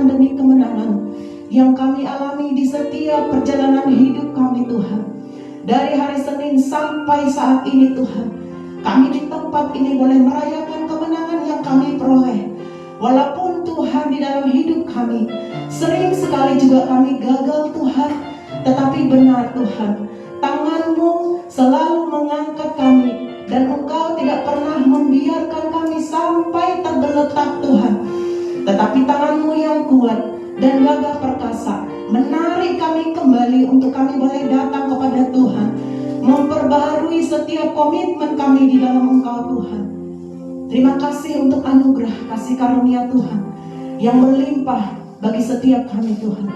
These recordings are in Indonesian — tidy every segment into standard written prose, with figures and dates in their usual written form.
kemenangan demi kemenangan yang kami alami di setiap perjalanan hidup kami Tuhan. Dari hari Senin sampai saat ini Tuhan, kami di tempat ini boleh merayakan kemenangan yang kami peroleh. Walaupun Tuhan di dalam hidup kami sering sekali juga kami gagal Tuhan, tetapi benar Tuhan, tangan-Mu selalu mengangkat kami, dan Engkau tidak pernah membiarkan kami sampai tergeletak Tuhan. Tetapi tangan-Mu yang kuat dan gagah perkasa menarik kami kembali untuk kami boleh datang kepada Tuhan, memperbaharui setiap komitmen kami di dalam Engkau Tuhan. Terima kasih untuk anugerah kasih karunia Tuhan yang berlimpah bagi setiap kami Tuhan.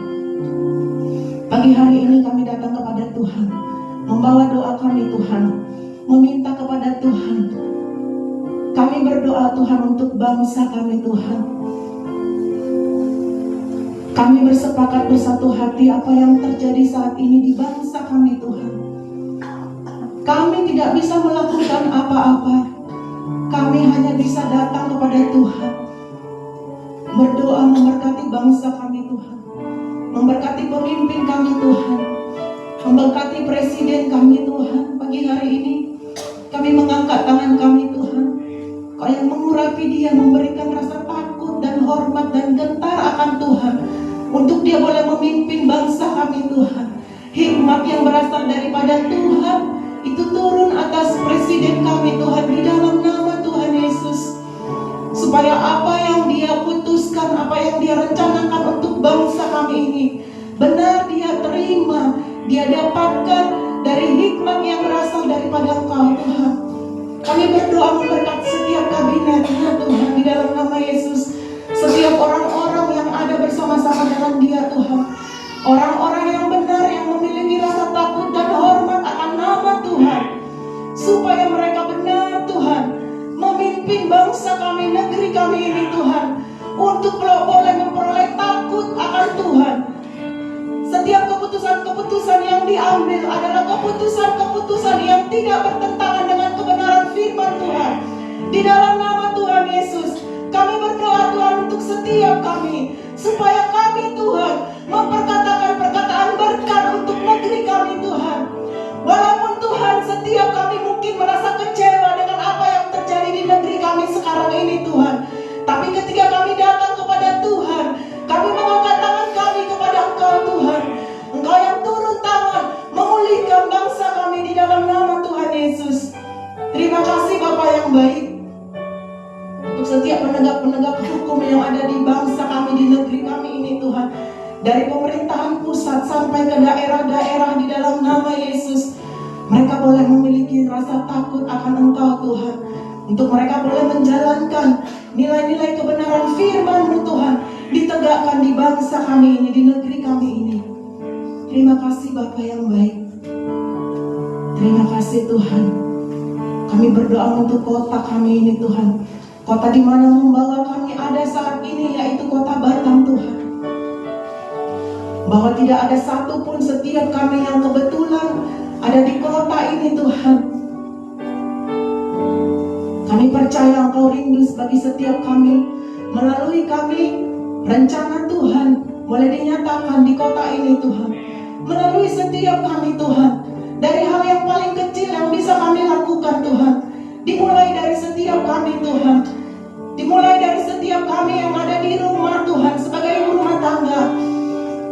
Pagi hari ini kami datang kepada Tuhan, membawa doa kami Tuhan, meminta kepada Tuhan. Kami berdoa Tuhan untuk bangsa kami Tuhan. Kami bersepakat bersatu hati apa yang terjadi saat ini di bangsa kami Tuhan. Kami tidak bisa melakukan apa-apa. Kami hanya bisa datang kepada Tuhan, berdoa memberkati bangsa kami Tuhan, memberkati pemimpin kami Tuhan, memberkati presiden kami Tuhan. Pagi hari ini kami mengangkat tangan kami Tuhan, Kau yang mengurapi dia, memberikan rasa takut dan hormat dan gentar akan Tuhan, untuk dia boleh memimpin bangsa kami Tuhan. Hikmat yang berasal daripada Tuhan itu turun atas presiden kami Tuhan di dalam nama Tuhan Yesus, supaya apa yang dia putuskan, apa yang dia rencanakan untuk bangsa kami ini benar dia terima, dia dapatkan dari hikmat yang berasal daripada Engkau Tuhan. Kami berdoa memberkati setiap kabinetnya Tuhan di dalam nama Yesus, setiap orang-orang yang ada bersama-sama dengan dia Tuhan, orang-orang yang benar, yang memiliki rasa takut dan hormat akan nama Tuhan, supaya mereka benar Tuhan memimpin bangsa kami, negeri kami ini Tuhan, untuk boleh memperoleh takut akan Tuhan. Setiap keputusan-keputusan yang diambil adalah keputusan-keputusan yang tidak bertentangan dengan kebenaran firman Tuhan. Di dalam nama Tuhan Yesus, kami berdoa Tuhan untuk setiap kami, supaya kami Tuhan memperkatakan perkataan berkat untuk negeri kami Tuhan. Walaupun Tuhan setiap kami mungkin merasa kecewa dengan apa yang terjadi di negeri kami sekarang ini Tuhan, tapi ketika kami datang kepada Tuhan, kami mengangkat tangan kami kepada Engkau Tuhan. Engkau yang turun tangan memulihkan bangsa kami di dalam nama Tuhan Yesus. Terima kasih Bapa yang baik, untuk setiap penegak-penegak hukum yang ada di bangsa kami, di negeri kami ini Tuhan, dari pemerintahan pusat sampai ke daerah-daerah di dalam nama Yesus. Mereka boleh memiliki rasa takut akan Engkau Tuhan, untuk mereka boleh menjalankan nilai-nilai kebenaran firman-Mu Tuhan, ditegakkan di bangsa kami ini, di negeri kami ini. Terima kasih Bapa yang baik. Terima kasih Tuhan. Kami berdoa untuk kota kami ini Tuhan, kota di mana membawa kami ada saat ini, yaitu kota Batam Tuhan. Bahwa tidak ada satupun setiap kami yang kebetulan ada di kota ini Tuhan. Kami percaya Engkau rindu bagi setiap kami. Melalui kami, rencana Tuhan boleh dinyatakan di kota ini Tuhan. Melalui setiap kami Tuhan, dari hal yang paling kecil yang bisa kami lakukan Tuhan, dimulai dari setiap kami Tuhan, dimulai dari setiap kami yang ada di rumah Tuhan, sebagai ibu rumah tangga,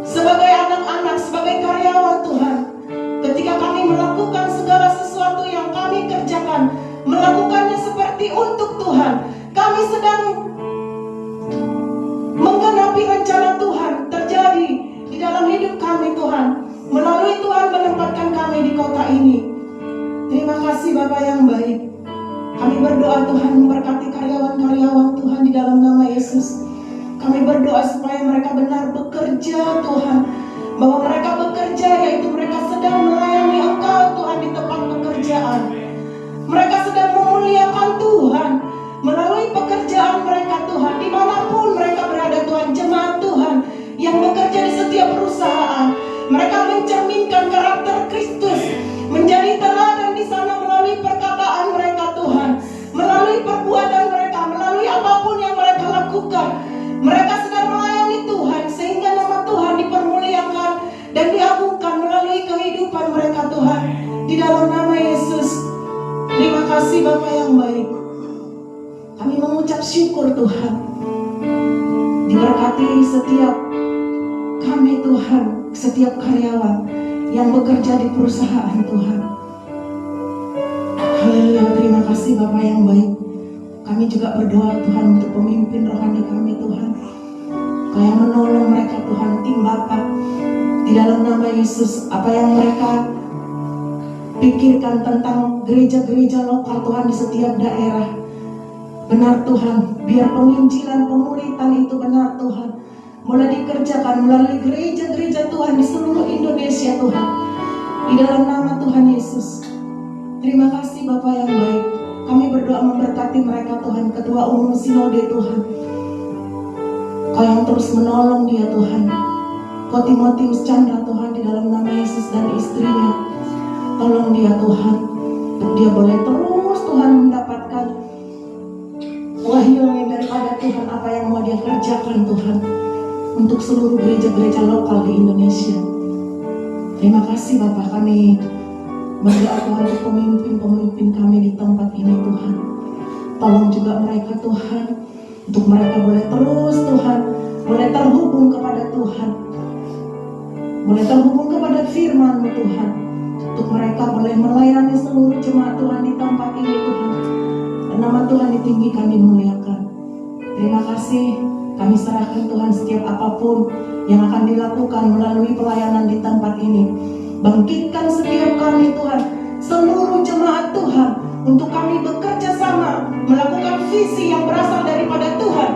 sebagai anak-anak, sebagai karyawan Tuhan. Ketika kami melakukan segala sesuatu yang kami kerjakan, melakukannya seperti untuk Tuhan, kami sedang menggenapi rencana Tuhan terjadi di dalam hidup kami Tuhan. Melalui Tuhan menempatkan kami di kota ini. Terima kasih Bapa yang baik. Kami berdoa Tuhan memberkati karyawan-karyawan Tuhan di dalam nama Yesus. Kami berdoa supaya mereka benar bekerja Tuhan, bahwa mereka bekerja, yaitu mereka sedang melayani Engkau Tuhan di tempat pekerjaan. Mereka sedang memuliakan Tuhan melalui pekerjaan mereka Tuhan, dimanapun mereka berada Tuhan. Jemaat Tuhan yang bekerja di setiap perusahaan, mereka mencerminkan karakter Kristus, menjadi teladan di sana melalui perkataan mereka Tuhan, melalui perbuatan mereka, melalui apapun yang mereka lakukan. Mereka sedang melayani Tuhan Bapa yang baik, kami mengucap syukur Tuhan. Diberkati setiap kami Tuhan, setiap karyawan yang bekerja di perusahaan Tuhan. Haleluya, terima kasih Bapa yang baik. Kami juga berdoa Tuhan untuk pemimpin rohani kami Tuhan, yang menolong mereka Tuhan, tim Bapa, di dalam nama Yesus. Apa yang mereka pikirkan tentang gereja-gereja lokal Tuhan di setiap daerah, benar Tuhan. Biar penginjilan, pemuritan itu benar Tuhan, mulai dikerjakan melalui gereja-gereja Tuhan di seluruh Indonesia Tuhan, di dalam nama Tuhan Yesus. Terima kasih Bapa yang baik. Kami berdoa memberkati mereka Tuhan, Ketua Umum Sinode Tuhan, Kau yang terus menolong dia Tuhan. Kau Timotius Chandra Tuhan, di dalam nama Yesus, dan istrinya, tolong dia Tuhan, untuk dia boleh terus Tuhan mendapatkan wahyu yang daripada Tuhan, apa yang mau dia kerjakan Tuhan untuk seluruh gereja-gereja lokal di Indonesia. Terima kasih Bapak, kami berdoa Tuhan untuk pemimpin-pemimpin kami di tempat ini Tuhan. Tolong juga mereka Tuhan, untuk mereka boleh terus Tuhan, boleh terhubung kepada Tuhan, boleh terhubung kepada firman-Mu Tuhan, untuk mereka boleh melayani seluruh jemaat Tuhan di tempat ini Tuhan. Dan nama Tuhan ditinggikan, dimuliakan. Terima kasih, kami serahkan Tuhan setiap apapun yang akan dilakukan melalui pelayanan di tempat ini. Bangkitkan setiap kami Tuhan, seluruh jemaat Tuhan, untuk kami bekerja sama melakukan visi yang berasal daripada Tuhan.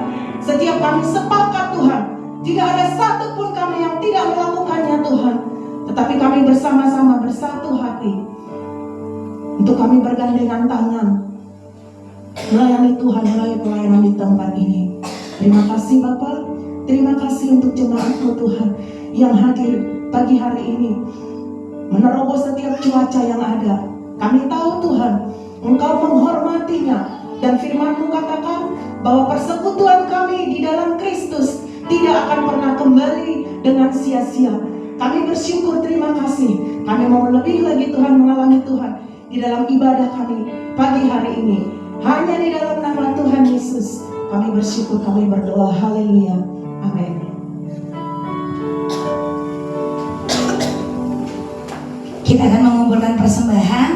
Setiap kami sepakat Tuhan, tidak ada satupun kami yang tidak melakukannya Tuhan, tetapi kami bersama-sama bersatu hati untuk kami bergandengan tangan melayani Tuhan melalui pelayanan di tempat ini. Terima kasih Bapak, terima kasih untuk jemaat-Mu Tuhan yang hadir pagi hari ini, menerobos setiap cuaca yang ada. Kami tahu Tuhan, Engkau menghormatinya, dan firman-Mu katakan bahwa persekutuan kami di dalam Kristus tidak akan pernah kembali dengan sia-sia. Kami bersyukur, terima kasih. Kami mau lebih lagi Tuhan mengalami Tuhan di dalam ibadah kami pagi hari ini. Hanya di dalam nama Tuhan Yesus kami bersyukur, kami berdoa. Haleluya, amin. Kita akan mengumpulkan persembahan.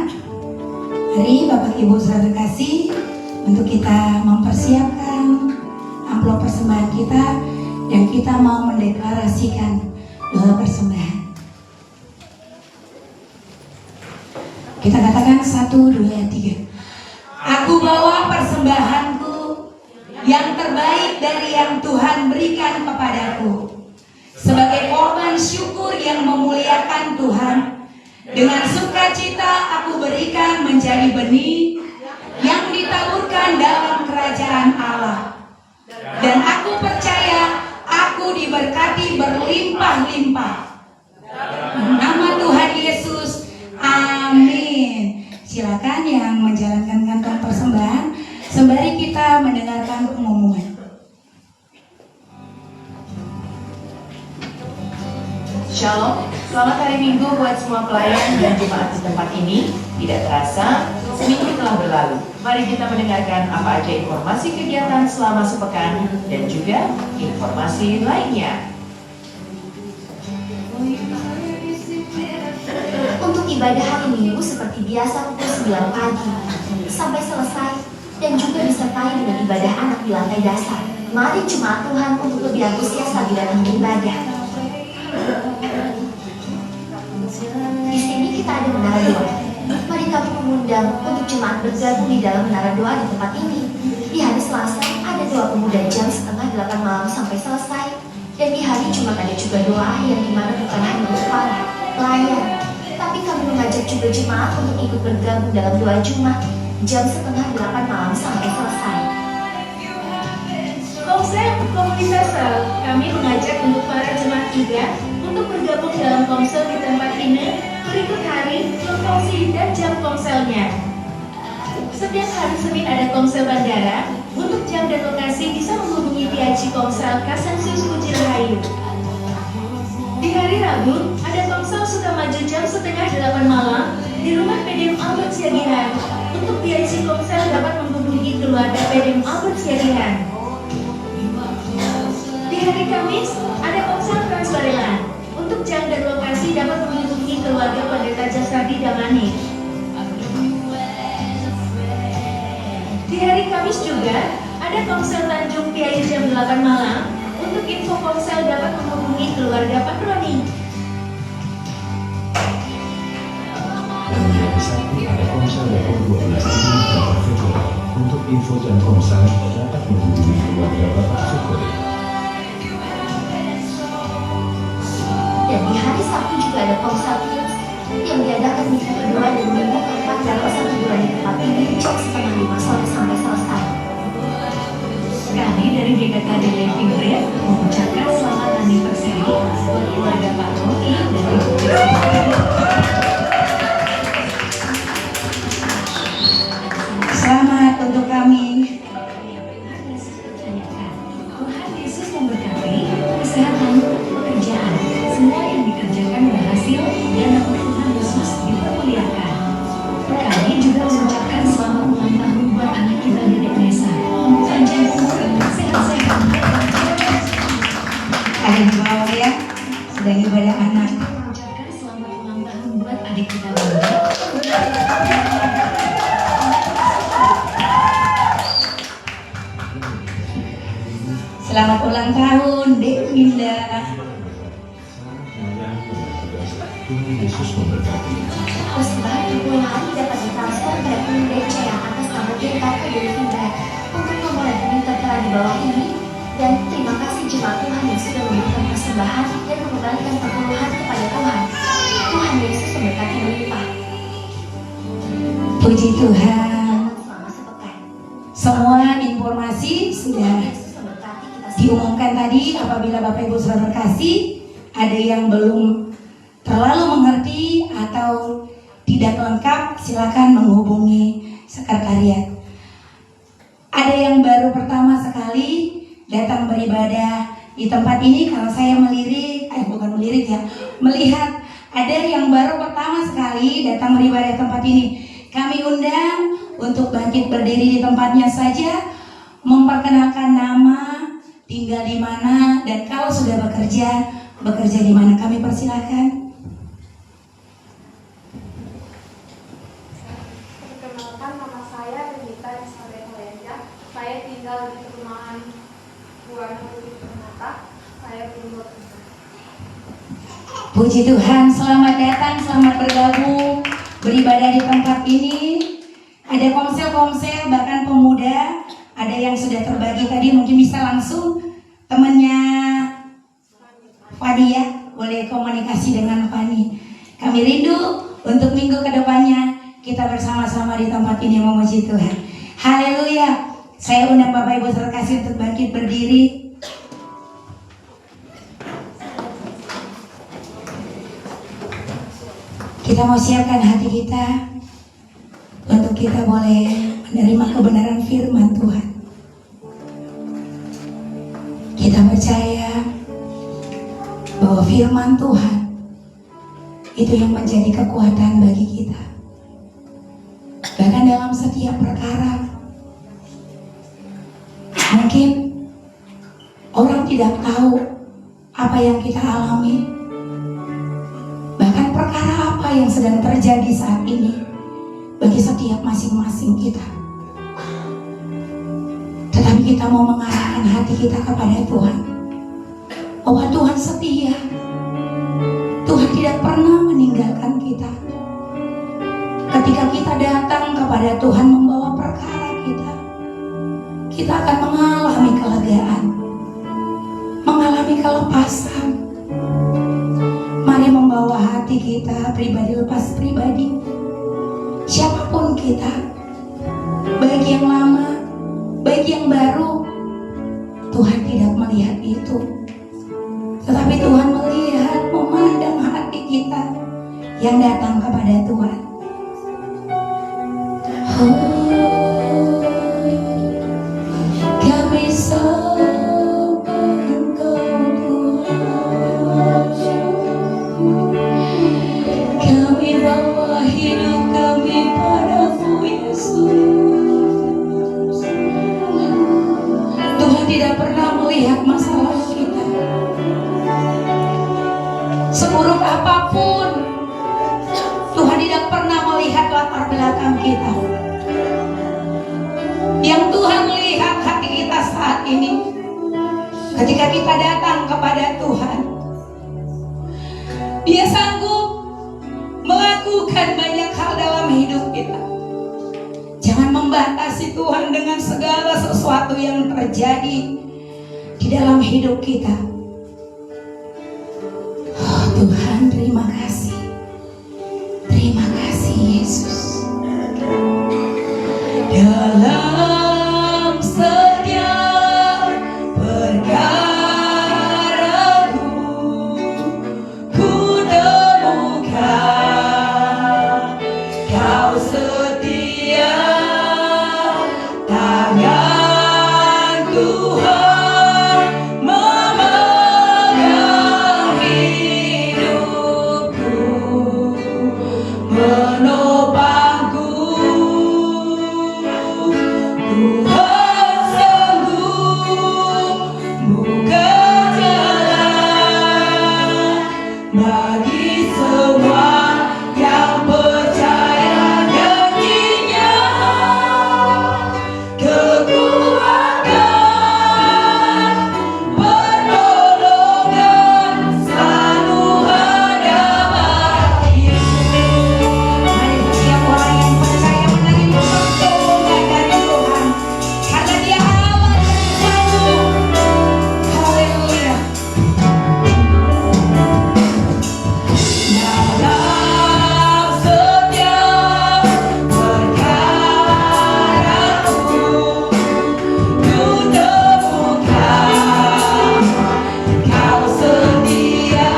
Mari Bapak Ibu saudara kasih, untuk kita mempersiapkan amplop persembahan kita, dan kita mau mendeklarasikan doa persembahan. Kita katakan 1, 2, 3. Aku bawa persembahanku yang terbaik dari yang Tuhan berikan kepadaku, sebagai korban syukur yang memuliakan Tuhan. Dengan sukacita aku berikan menjadi benih yang ditaburkan dalam kerajaan Allah. Dan aku percaya aku diberkati berlimpah-limpah. Nama Tuhan Yesus, amin. Silakan yang menjalankan kantong persembahan sembari kita mendengarkan pengumuman. Shalom, selamat hari Minggu buat semua pelayan dan jemaat di tempat ini. Tidak terasa, seminggu telah berlalu. Mari kita mendengarkan apa aja informasi kegiatan selama sepekan dan juga informasi lainnya. Untuk ibadah hari Minggu seperti biasa pukul 9 pagi sampai selesai, dan juga disertai dengan ibadah anak di lantai dasar. Mari jemaat Tuhan untuk lebih antusias lagi datang beribadah. Di sini kita ada menara doa. Mari kami mengundang untuk jemaat bergabung di dalam menara doa di tempat ini. Di hari Selasa ada doa pemuda jam 7:30 malam sampai selesai. Dan di hari Jumat ada juga doa yang dimana bukan hanya untuk para pelayan, tapi kami mengajak juga jemaat untuk ikut bergabung dalam doa Jumat jam 7:30 malam sampai selesai. Komsel Komunitas Sal, kami mengajak untuk para jemaat juga untuk bergabung dalam komsel di tempat ini. Berikut hari, lokasi dan jam komselnya. Setiap hari Senin ada komsel bandara. Untuk jam dan lokasi bisa menghubungi PIC Komsel Kasensius Puji Rahayu. Di hari Rabu ada komsel Sukamaju jam 7:30 malam di rumah PDM Albert Siagian. Untuk Untuk PIC Komsel dapat menghubungi keluarga Pedem Albert Siarihan. Di hari Kamis, ada Komsel Transbarelan. Untuk jam dan lokasi dapat menghubungi keluarga Pendeta Jasradi Damani. Di hari Kamis juga, ada Komsel Tanjung PIC jam 8 malam. Untuk info Komsel dapat menghubungi keluarga Pak Roni. Hari Sabtu ada Komsel Depok 12 ini Bapak Februari. Untuk info dan Komsel dapat menghubungi keluarga Bapak Februari. Dan di hari Sabtu juga ada Komsel Kids yang diadakan minggu kedua dan minggu keempat dalam 1 bulan di tempat ini jam 4:30 sore sampai selesai. Kami dari GKKD Living Bread mengucapkan selamat anniversary buat keluarga Pak Roni dan Ibu Selamat untuk kami. Tuhan Yesus memberkati kesehatan, pekerjaan, semua yang dikerjakan berhasil dan nama Tuhan Yesus dipermuliakan. Kami juga mengucapkan selamat ulang tahun buat anak kita Dedek Nesa. Panjang umur, sehat-sehat. Ada di bawah ya, sedang ibadah anak. Mengucapkan selamat ulang tahun buat adik kita Wanda. Selamat ulang tahun, Dek Winda. Tuhan Yesus memberkati. Persembahan 20 hari dapat ditransfer ke rekening BCA atas nama GKK Living Bread. Untuk nomor rekening tertera di bawah ini. Dan terima kasih jemaat Tuhan yang sudah memberikan persembahan dan mengembalikan perpuluhan kepada Tuhan. Tuhan Yesus memberkati melimpah. Puji Tuhan. Selama sepekan. Semua informasi sudah Yesus memberkati kita semua. diumumkan tadi. Apabila Bapak Ibu Saudara terkasih, ada yang belum terlalu mengerti atau tidak lengkap, silakan menghubungi sekretariat. Ada yang baru pertama sekali datang beribadah di tempat ini, karena saya melihat ada yang baru pertama sekali datang beribadah di tempat ini. Kami undang untuk bangkit berdiri di tempatnya saja, memperkenalkan nama, tinggal di mana, dan kalau sudah bekerja di mana. Kami persilakan. Perkenalkan, nama saya Renita Isabel Horenja. Saya tinggal di perumahan Buana Putih Ternata. Saya belum bekerja. Puji Tuhan, selamat datang, selamat bergabung beribadah di tempat ini. Ada komsel-komsel, bahkan pemuda, ada yang sudah terbagi tadi, mungkin bisa langsung temannya Fani ya, boleh komunikasi dengan Fani. Kami rindu untuk minggu kedepannya kita bersama-sama di tempat ini memuji Tuhan. Haleluya. Saya undang Bapak Ibu terkasih untuk bangkit berdiri. Kita mau siapkan hati kita untuk kita boleh menerima kebenaran firman Tuhan. Kita percaya bahwa firman Tuhan itu yang menjadi kekuatan bagi kita. Bahkan dalam setiap perkara, mungkin orang tidak tahu apa yang kita alami, bahkan perkara apa yang sedang terjadi saat ini bagi setiap masing-masing kita. Tetapi kita mau mengarahkan hati kita kepada Tuhan, bahwa Tuhan setia. Tuhan tidak pernah meninggalkan kita. Ketika kita datang kepada Tuhan membawa perkara kita akan mengalami kelegaan, mengalami kelepasan. Mari membawa hati kita pribadi lepas pribadi, siapapun kita, baik yang lama, baik yang baru. Tuhan tidak melihat itu, tetapi Tuhan melihat, memandang hati kita yang datang kepada Tuhan. Kami sembah Engkau Tuhan, kami bawa hidup kami padamu Yesus. melihat masa lalu kita. Seburuk apapun, Tuhan tidak pernah melihat latar belakang kita. Yang Tuhan lihat hati kita saat ini. Ketika kita datang kepada Tuhan, Dia sanggup melakukan banyak hal dalam hidup kita. Jangan membatasi Tuhan dengan segala sesuatu yang terjadi di dalam hidup kita. Oh Tuhan, terima kasih. Terima kasih Yesus. Dalam setiap perkaraku, ku temukan Kau setia. Tangan Tuhan memegang hidupku, menopangku. Tuhan sanggup buka jalan bagi semua yang percaya janjinya. Kekuatan, pertolongan selalu ada bagimu. Mari setiap orang yang percaya menerima pertolongan dari Tuhan, karena Dia Allah yang sanggup. Haleluya. Dalam setiap perkaraku, ku temukan Kau setia.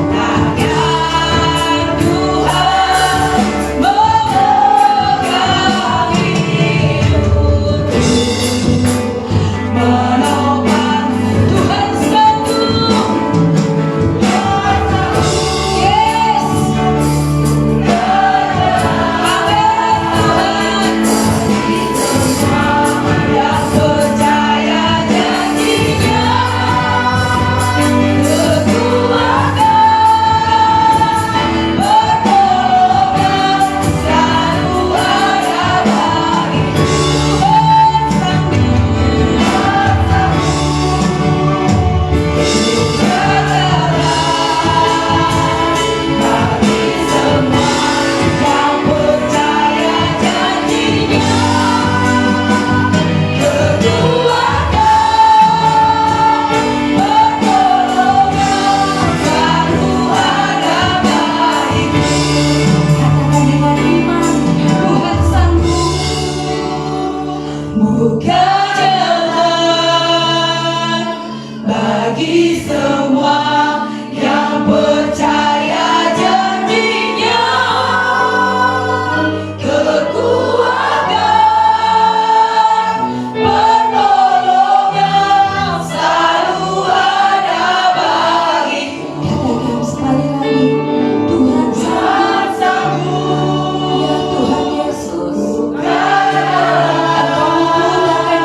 Tangan Tuhan memegang hidupku, menopang. Tuhan sanggup. Yes. Yang percaya janjinya, kekuatan, pertolongan selalu ada bagiku. Bagi semua yang percaya janjinya, kekuatan, pertolongan selalu ada bagiku. Katakan dengan iman, Tuhan sanggup buka jalan bagi semua yang percaya janjinya. Kekuatan, pertolongan selalu ada bagiku. Katakan sekali lagi, Tuhan sanggup. Ya Tuhan Yesus, Engkau memudahkan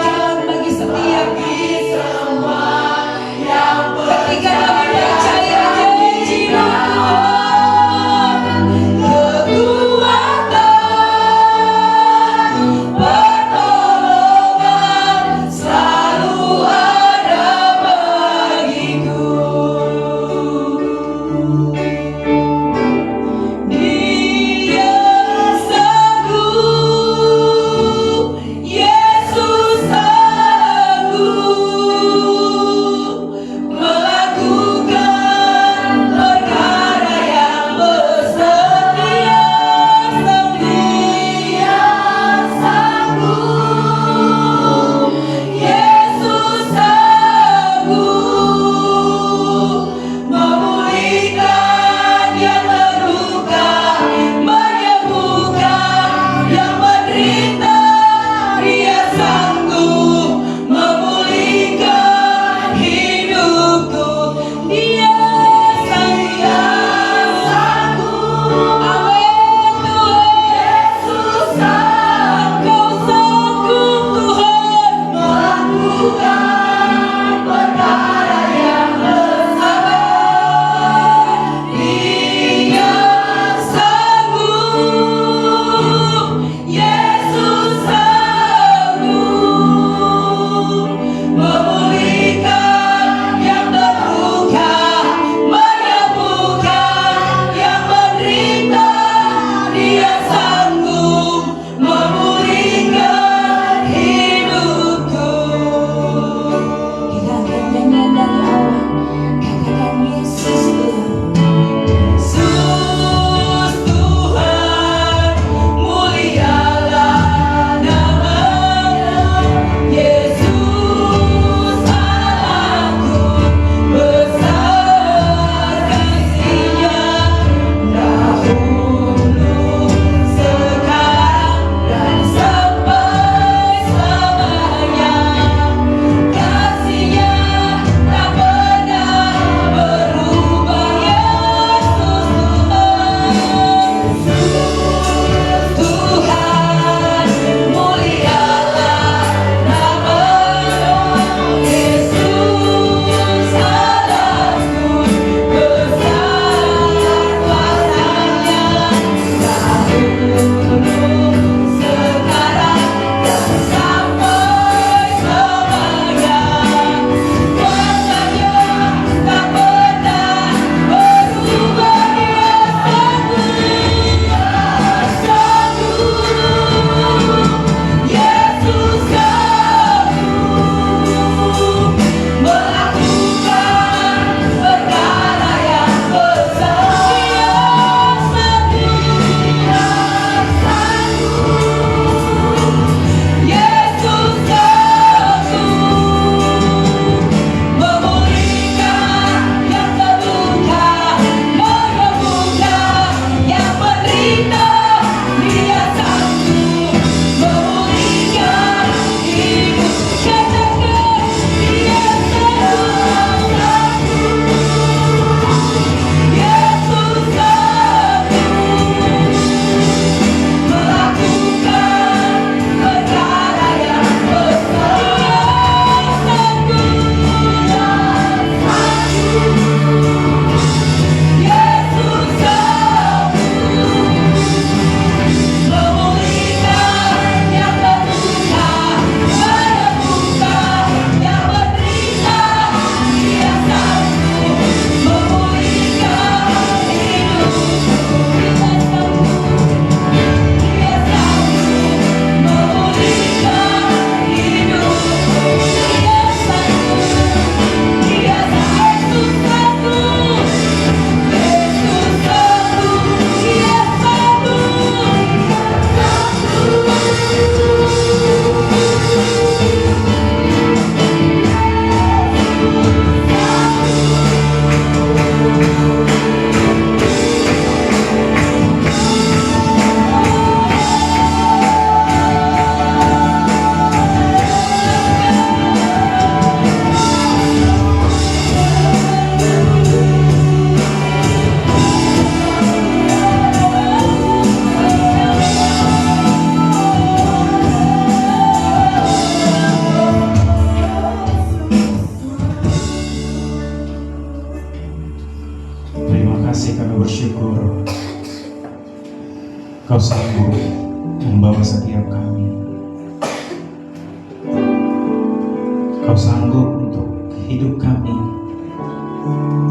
Kau sanggup untuk hidup kami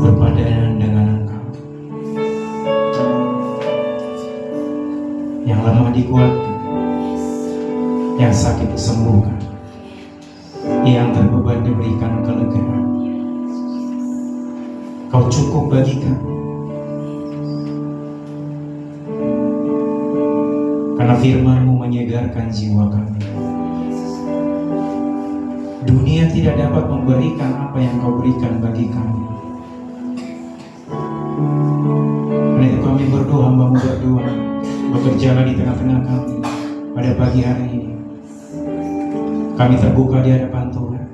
berpadanan dengan Engkau. Yang lemah dikuatkan, yang sakit disembuhkan, yang terbeban diberikan kelegaan. Kau cukup bagi kami. Karena firman-Mu menyegarkan jiwa kami. Dunia tidak dapat memberikan apa yang Kau berikan bagi kami. Karena itu kami berdoa, hamba-Mu berdoa, bekerjalah di tengah-tengah kami pada pagi hari ini. Kami terbuka di hadapan Tuhan.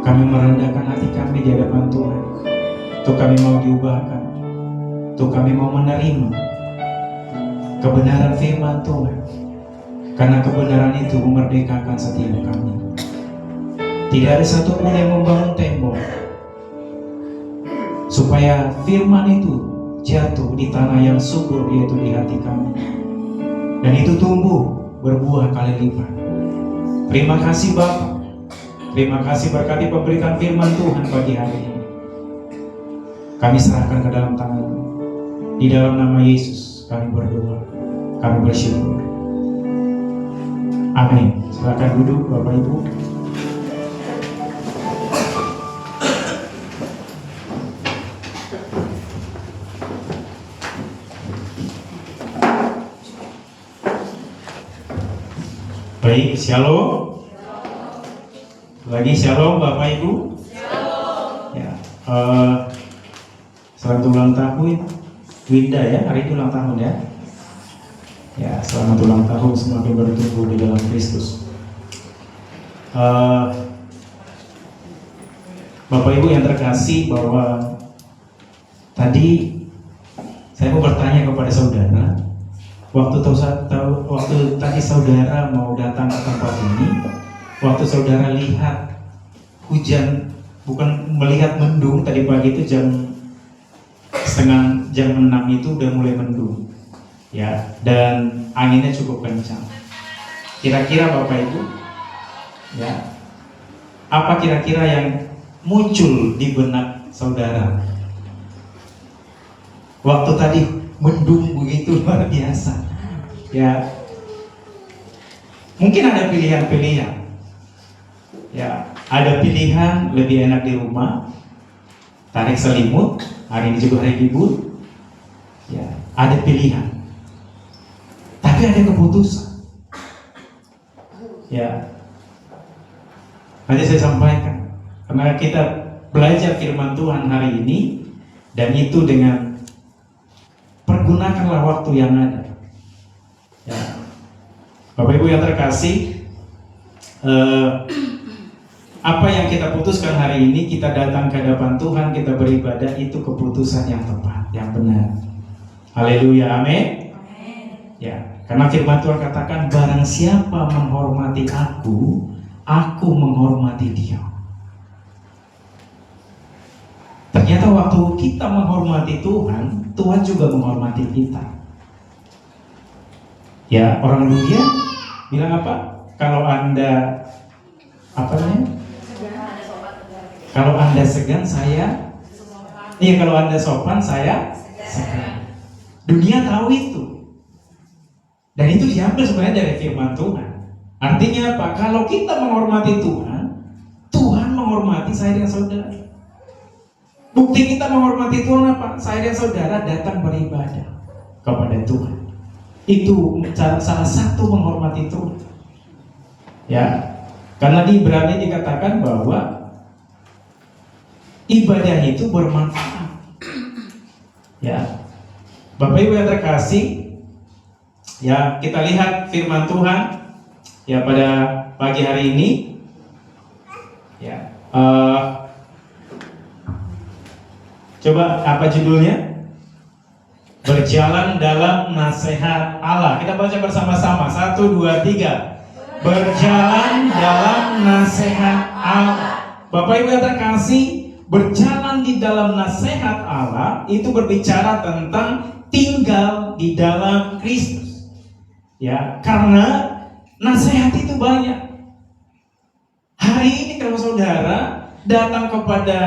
Kami merendahkan hati kami di hadapan Tuhan. Untuk kami mau diubahkan, untuk kami mau menerima kebenaran firman Tuhan. Karena kebenaran itu memerdekakan setiap kami. Tidak ada satupun yang membangun tembok supaya firman itu jatuh di tanah yang subur, yaitu di hati kami, dan itu tumbuh berbuah kali lipat. Terima kasih Bapa. Terima kasih berkati pemberitaan firman Tuhan pagi hari ini. Kami serahkan ke dalam tangan-Mu. Di dalam nama Yesus kami berdoa, kami bersyukur. Amin. Silakan duduk Bapak Ibu. Baik, shalom. Lagi shalom Bapak Ibu. Ya, selamat ulang tahun Winda ya, hari itu ulang tahun ya. Ya, selamat ulang tahun, semakin bertumbuh di dalam Kristus. Bapak Ibu yang terkasih, bahwa tadi saya mau bertanya kepada saudara, waktu tadi saudara mau datang ke tempat ini, waktu saudara lihat hujan, bukan melihat mendung, tadi pagi itu jam 6 itu udah mulai mendung. Ya, dan anginnya cukup kencang. Kira-kira Bapak Ibu, ya, apa kira-kira yang muncul di benak saudara waktu tadi mendung begitu luar biasa? Ya, mungkin ada pilihan-pilihan. Ya, ada pilihan lebih enak di rumah, tarik selimut. Hari ini juga hari libur. Ya, ada pilihan. Tapi ada keputusan. Ya, nanti saya sampaikan. Karena kita belajar firman Tuhan hari ini, dan itu dengan pergunakanlah waktu yang ada. Ya, Bapak Ibu yang terkasih, apa yang kita putuskan hari ini, kita datang ke hadapan Tuhan, kita beribadah, itu keputusan yang tepat, yang benar. Haleluya, amin. Ya. Karena firman Tuhan katakan, barang siapa menghormati aku menghormati dia. Ternyata waktu kita menghormati Tuhan, Tuhan juga menghormati kita. Ya, orang dunia bilang apa? Kalau Anda kalau Anda segan, saya. Iya, kalau Anda sopan, saya segan. Dunia tahu itu. Dan itu diambil sebenarnya dari firman Tuhan. Artinya apa? Kalau kita menghormati Tuhan, Tuhan menghormati saya dan saudara. Bukti kita menghormati Tuhan apa? Saya dan saudara datang beribadah kepada Tuhan. Itu salah satu menghormati Tuhan. Ya, karena di Ibrani dikatakan bahwa ibadah itu bermanfaat. Ya, Bapak Ibu yang terkasih, ya, kita lihat firman Tuhan ya pada pagi hari ini. Ya, coba apa judulnya? Berjalan dalam nasihat Allah. Kita baca bersama-sama. 1, 2, 3. Berjalan dalam nasihat Allah. Bapak Ibu yang terkasih, berjalan di dalam nasihat Allah itu berbicara tentang tinggal di dalam Kristus. Ya, karena nasihat itu banyak. datang kepada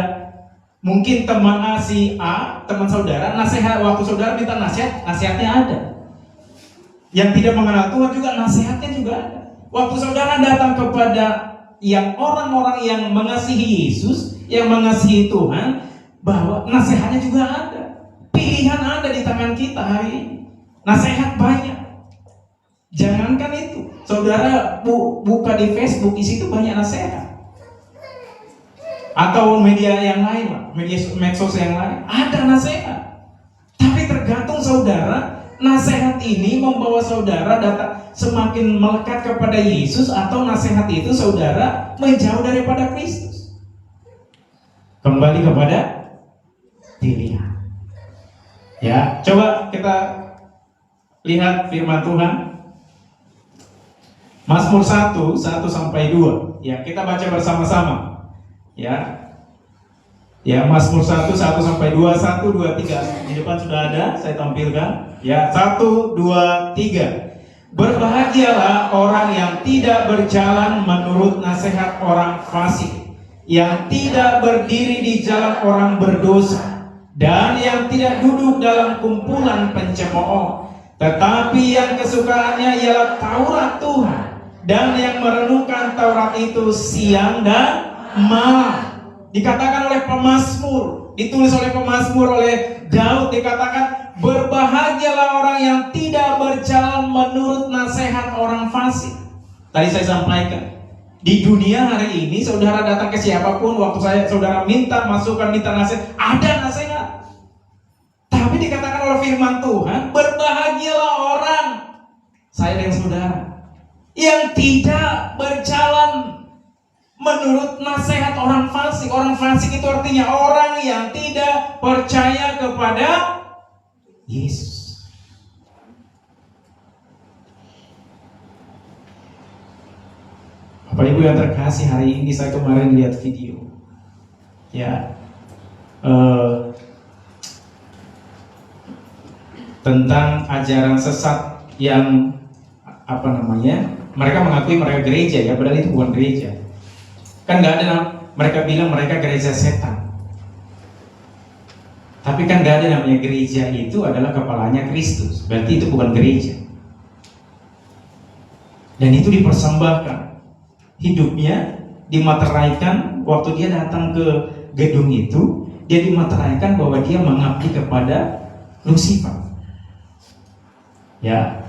mungkin teman A, si A, teman saudara, nasihat, waktu saudara minta nasihat, nasihatnya ada. Yang tidak mengenal Tuhan juga nasihatnya juga ada. Waktu saudara datang kepada yang orang-orang yang mengasihi Yesus, yang mengasihi Tuhan, bahwa nasihatnya juga ada. Pilihan ada di tangan kita hari ini. Nasihat banyak. Jangankan itu, saudara buka di Facebook, di situ banyak nasihat. Atau media yang lain, media medsos yang lain, ada nasihat. Tapi tergantung saudara, nasihat ini membawa saudara semakin melekat kepada Yesus, atau nasihat itu saudara menjauh daripada Kristus. Kembali kepada pilihan. Ya, coba kita lihat firman Tuhan. Mazmur 1:1-2. Ya, kita baca bersama-sama. Ya, Mazmur 1:1-2, 1, 2, 3. Di depan sudah ada, saya tampilkan. Ya, 1, 2, 3. Berbahagialah orang yang tidak berjalan menurut nasihat orang fasik, yang tidak berdiri di jalan orang berdosa, dan yang tidak duduk dalam kumpulan pencemooh, tetapi yang kesukaannya ialah Taurat Tuhan, dan yang merenungkan Taurat itu siang dan malam. Dikatakan oleh pemazmur, ditulis oleh pemazmur, oleh Daud, dikatakan berbahagialah orang yang tidak berjalan menurut nasihat orang fasik. Tadi saya sampaikan, di dunia hari ini saudara datang ke siapapun, waktu saudara minta masukan, minta nasihat, ada nasihat. Tapi dikatakan oleh firman Tuhan, berbahagialah orang, saya dan saudara, yang tidak berjalan menurut nasihat orang fasik. Orang fasik itu artinya orang yang tidak percaya kepada Yesus. Bapak Ibu yang terkasih, hari ini saya kemarin lihat video, ya, tentang ajaran sesat yang mereka mengakui mereka gereja, ya, padahal itu bukan gereja. Kan nggak ada, mereka bilang mereka gereja setan. Tapi kan nggak ada namanya gereja, itu adalah kepalanya Kristus. Berarti itu bukan gereja. Dan itu dipersembahkan. Hidupnya dimateraikan. Waktu dia datang ke gedung itu, dia dimateraikan bahwa dia mengabdi kepada Lucifer. Ya.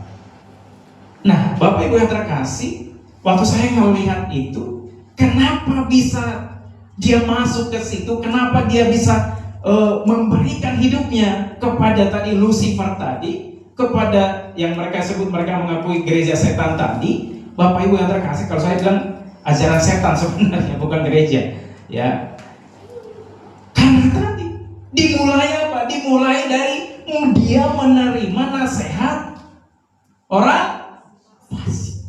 Nah, Bapak Ibu yang terkasih, waktu saya melihat itu, kenapa bisa dia masuk ke situ? Kenapa dia bisa memberikan hidupnya kepada tadi Lucifer tadi, kepada yang mereka sebut, mereka mengakui gereja setan tadi? Bapak Ibu yang terkasih, kalau saya bilang ajaran setan sebenarnya, bukan gereja, ya. Karena tadi dimulai apa? Dimulai dari dia menerima nasihat orang fasik.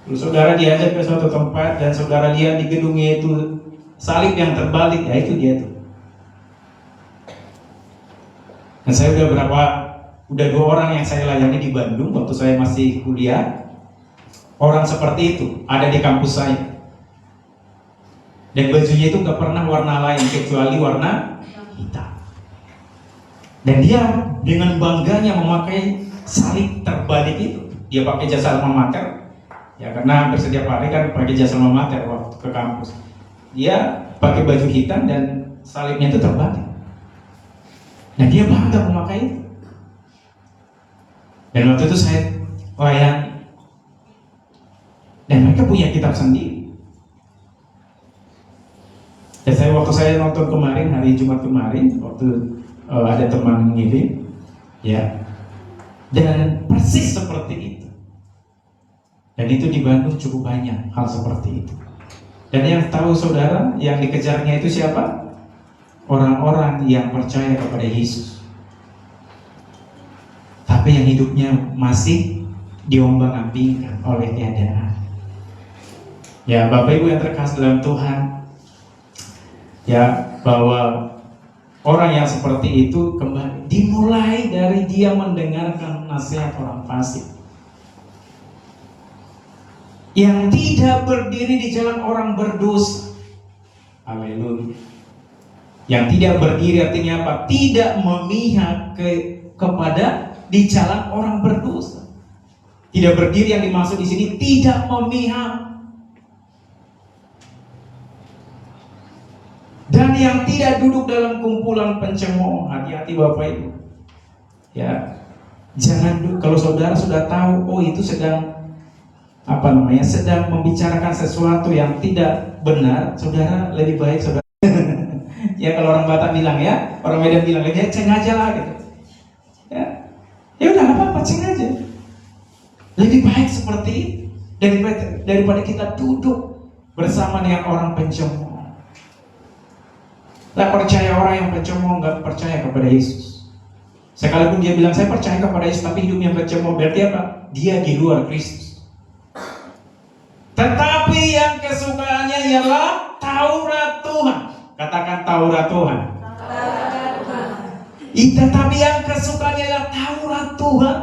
Saudara diajak ke suatu tempat dan saudara lihat di gedungnya itu salib yang terbalik, ya itu dia tuh. Dan saya udah 2 orang yang saya layani di Bandung waktu saya masih kuliah. Orang seperti itu ada di kampus saya. Dan bajunya itu gak pernah warna lain kecuali warna hitam. Dan dia dengan bangganya memakai salib terbalik itu. Dia pakai jasa alma mater. Ya, karena hampir setiap hari kan pakai jasa alma mater waktu ke kampus. Dia pakai baju hitam dan salibnya itu terbalik. Nah, dia bangga memakai itu. Dan waktu itu saya layani. Dan mereka punya kitab sendiri. Dan waktu saya nonton kemarin, hari Jumat kemarin, waktu ada teman ngirim, ya, dan persis seperti itu. Dan itu di Bandung cukup banyak hal seperti itu. Dan yang tahu saudara, yang dikejarnya itu siapa? Orang-orang yang percaya kepada Yesus. Tapi yang hidupnya masih diombang-ambingkan oleh keadaan. Ya, Bapak Ibu yang terkasih dalam Tuhan, ya, bahwa orang yang seperti itu kembali dimulai dari dia mendengarkan nasihat orang fasik. yang tidak berdiri di jalan orang berdosa. Haleluya. Yang tidak berdiri artinya apa? Tidak memihak kepada di jalan orang berdosa. Tidak berdiri yang dimaksud di sini tidak memihak. Dan yang tidak duduk dalam kumpulan pencemooh. Hati-hati Bapak Ibu. Ya, jangan kalau saudara sudah tahu, oh itu sedang sedang membicarakan sesuatu yang tidak benar, saudara lebih baik saudara. Ya kalau orang Batak bilang ya, orang Medan bilang ya ceng aja lah gitu. Ya udah nggak apa-apa, ceng aja. Lebih baik seperti itu daripada kita duduk bersama dengan orang pencemooh. Lah percaya orang yang pencemooh nggak percaya kepada Yesus. Sekalipun dia bilang saya percaya kepada Yesus tapi hidupnya pencemooh, berarti apa? Dia di luar Kristus. Tetapi yang kesukaannya ialah Taurat Tuhan. Katakan Taurat Tuhan. Tetapi yang kesukaannya ialah Taurat Tuhan.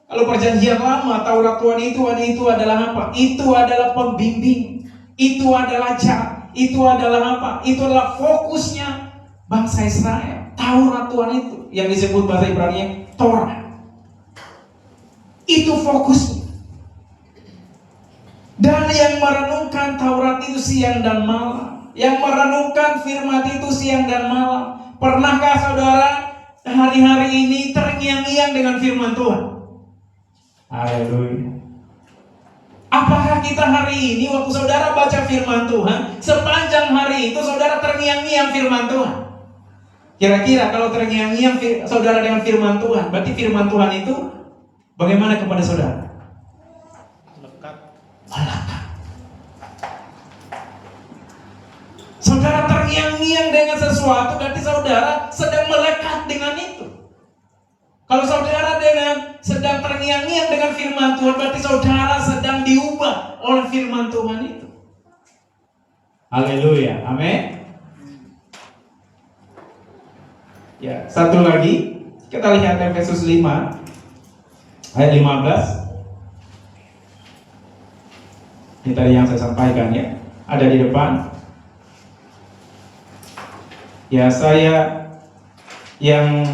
Kalau perjanjian lama, Taurat Tuhan itu adalah apa? Itu adalah pembimbing. Itu adalah jalan. Itu adalah apa? Itu adalah fokusnya bangsa Israel. Taurat Tuhan itu yang disebut bahasa Ibrani Torah. Itu fokusnya. Dan yang merenungkan Taurat itu siang dan malam, yang merenungkan firman itu siang dan malam. Pernahkah saudara hari-hari ini terngiang-ngiang dengan firman Tuhan? Haleluya. Apakah kita hari ini waktu saudara baca firman Tuhan, sepanjang hari itu saudara terngiang-ngiang firman Tuhan? Kira-kira kalau terngiang-ngiang saudara dengan firman Tuhan, berarti firman Tuhan itu bagaimana kepada saudara? Melekat. Saudara terngiang-ngiang dengan sesuatu, berarti saudara sedang melekat dengan itu. Kalau saudara sedang terngiang-ngiang dengan firman Tuhan, berarti saudara sedang diubah oleh firman Tuhan itu. Haleluya, amin. Ya, satu lagi kita lihat Efesus 5 ayat 15. Ini tadi yang saya sampaikan ya, ada di depan. Ya, saya yang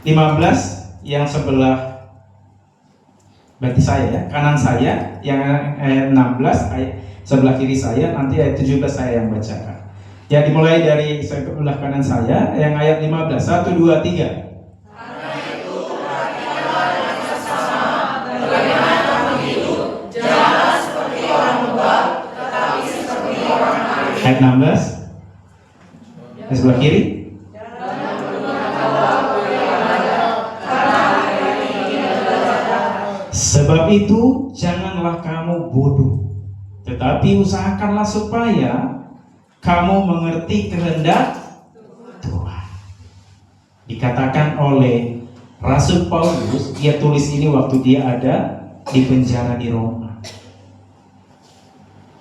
15 yang sebelah berarti saya ya, kanan saya yang ayat 16, ayat sebelah kiri saya, nanti ayat 17 saya yang bacakan. Ya, dimulai dari sebelah kanan saya yang ayat 15. 1 2 3. Ayat 16 di sebelah kiri. Sebab itu janganlah kamu bodoh, tetapi usahakanlah supaya kamu mengerti kehendak Tuhan. Dikatakan oleh Rasul Paulus, dia tulis ini waktu dia ada di penjara di Roma.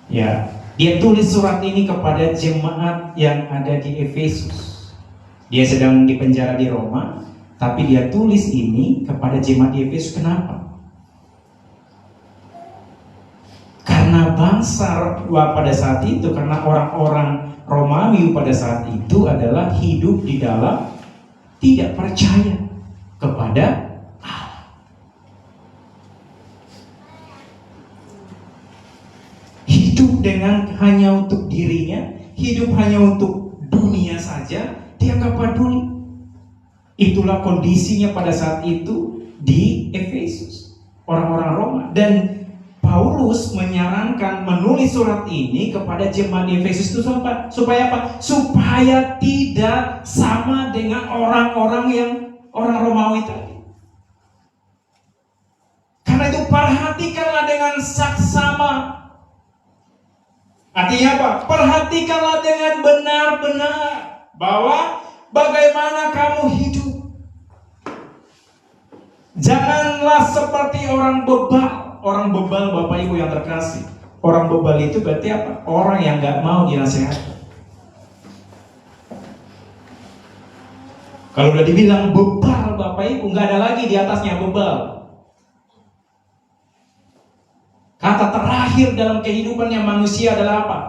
Ya, dia tulis surat ini kepada jemaat yang ada di Efesus. Dia sedang di penjara di Roma, tapi dia tulis ini kepada jemaat di Efesus. Kenapa? Karena bangsa pada saat itu, karena orang-orang Romawi pada saat itu adalah hidup di dalam tidak percaya kepada Allah. Hidup dengan hanya untuk dirinya, hidup hanya untuk dunia saja, dia nggak peduli. Itulah kondisinya pada saat itu di Efesus, orang-orang Roma. Dan Paulus menyarankan menulis surat ini kepada jemaat di Efesus itu supaya apa? Supaya tidak sama dengan orang-orang yang orang Romawi tadi. Karena itu perhatikanlah dengan saksama. Artinya apa? Perhatikanlah dengan benar-benar bahwa bagaimana kamu hidup. Janganlah seperti orang bebal. Orang bebal, Bapak Ibu yang terkasih, orang bebal itu berarti apa? Orang yang gak mau dinasehati. Kalau udah dibilang bebal, Bapak Ibu, gak ada lagi di atasnya bebal. Kata terakhir dalam kehidupannya manusia adalah apa?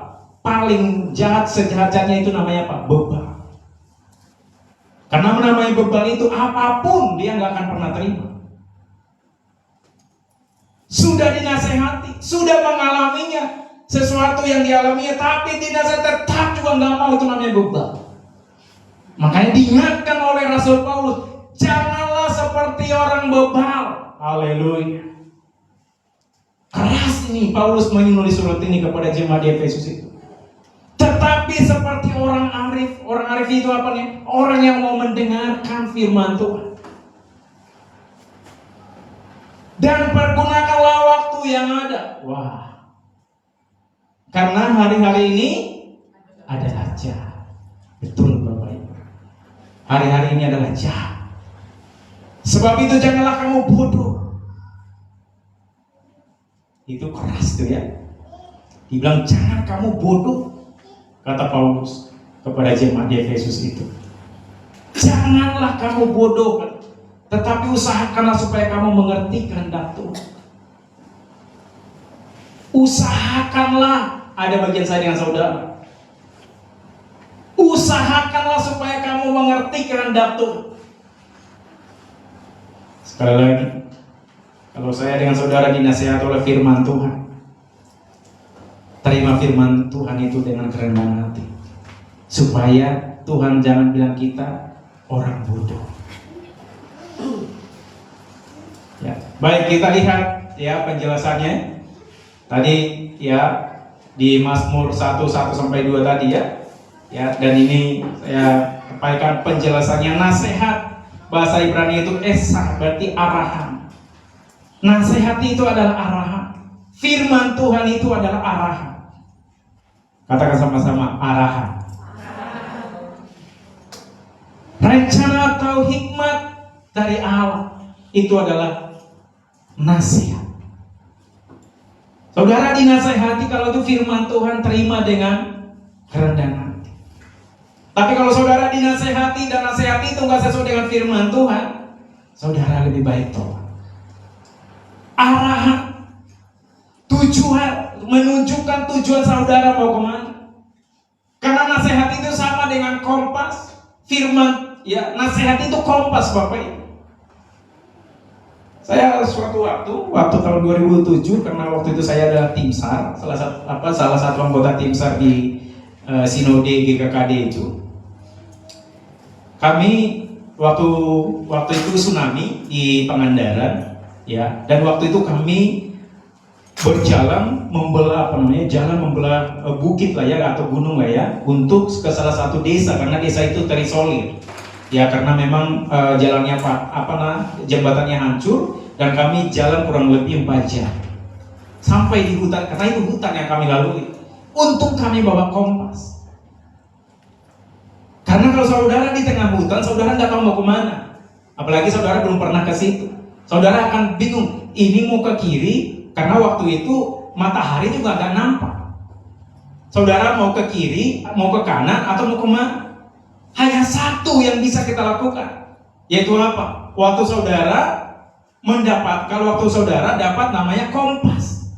Paling jahat, sejahat-jahatnya itu namanya apa? Bebal. Karena namanya bebal itu apapun dia nggak akan pernah terima. Sudah dinasehati, sudah mengalaminya, sesuatu yang dialaminya, tapi dinasehati tetap juga nggak mau, itu namanya bebal. Makanya diingatkan oleh Rasul Paulus, janganlah seperti orang bebal. Haleluya. Keras ini Paulus menulis surat ini kepada jemaat di Efesus itu. Tetapi seperti orang arif. Orang arif itu apa nih? Orang yang mau mendengarkan firman Tuhan. Dan pergunakanlah waktu yang ada. Wah. Karena hari-hari ini adalah jahat. Betul Bapak Ibu. Hari-hari ini adalah jahat. Sebab itu janganlah kamu bodoh. Itu keras tuh ya. Dibilang jangan kamu bodoh, kata Paulus kepada jemaat di Efesus itu. Janganlah kamu bodoh, tetapi usahakanlah supaya kamu mengerti kehendak Tuhan. Usahakanlah, ada bagian saya dengan saudara. Usahakanlah supaya kamu mengerti kehendak Tuhan. Sekali lagi, kalau saya dengan saudara dinasihat oleh firman Tuhan, terima firman Tuhan itu dengan kerendahan hati, supaya Tuhan jangan bilang kita orang bodoh. Ya, baik, kita lihat ya penjelasannya tadi ya di Mazmur 1:1-2 tadi ya. Ya, dan ini saya sampaikan penjelasannya, nasihat bahasa Ibrani itu esa, berarti arahan. Nasihat itu adalah arahan. Firman Tuhan itu adalah arahan. Katakan sama-sama, arahan. Rencana atau hikmat dari Allah itu adalah nasihat. Saudara dinasehati kalau itu firman Tuhan, terima dengan kerendahan hati. Tapi kalau saudara dinasehati dan nasihat itu nggak sesuai dengan firman Tuhan, saudara lebih baik tolak. Arahan, tujuan, menunjukkan tujuan saudara mau kemana. Karena nasihat itu sama dengan kompas. Firman, ya, nasihat itu kompas Bapak Ibu. Saya suatu waktu tahun 2007, karena waktu itu saya adalah tim SAR, salah satu anggota tim SAR di Sinode GKKD itu. Kami waktu itu tsunami di Pangandaran, ya, dan waktu itu kami berjalan membelah bukit lah ya, atau gunung lah ya, untuk ke salah satu desa, karena desa itu terisolir ya, karena memang jalannya jembatannya hancur, dan kami jalan kurang lebih 4 jam sampai di hutan, karena itu hutan yang kami lalui. Untung kami bawa kompas, karena kalau saudara di tengah hutan, saudara nggak tahu mau kemana, apalagi saudara belum pernah ke situ, saudara akan bingung ini mau ke kiri. Karena waktu itu matahari juga gak nampak. Saudara mau ke kiri, mau ke kanan, atau mau kemana? Hanya satu yang bisa kita lakukan, yaitu apa? Waktu saudara dapat namanya kompas.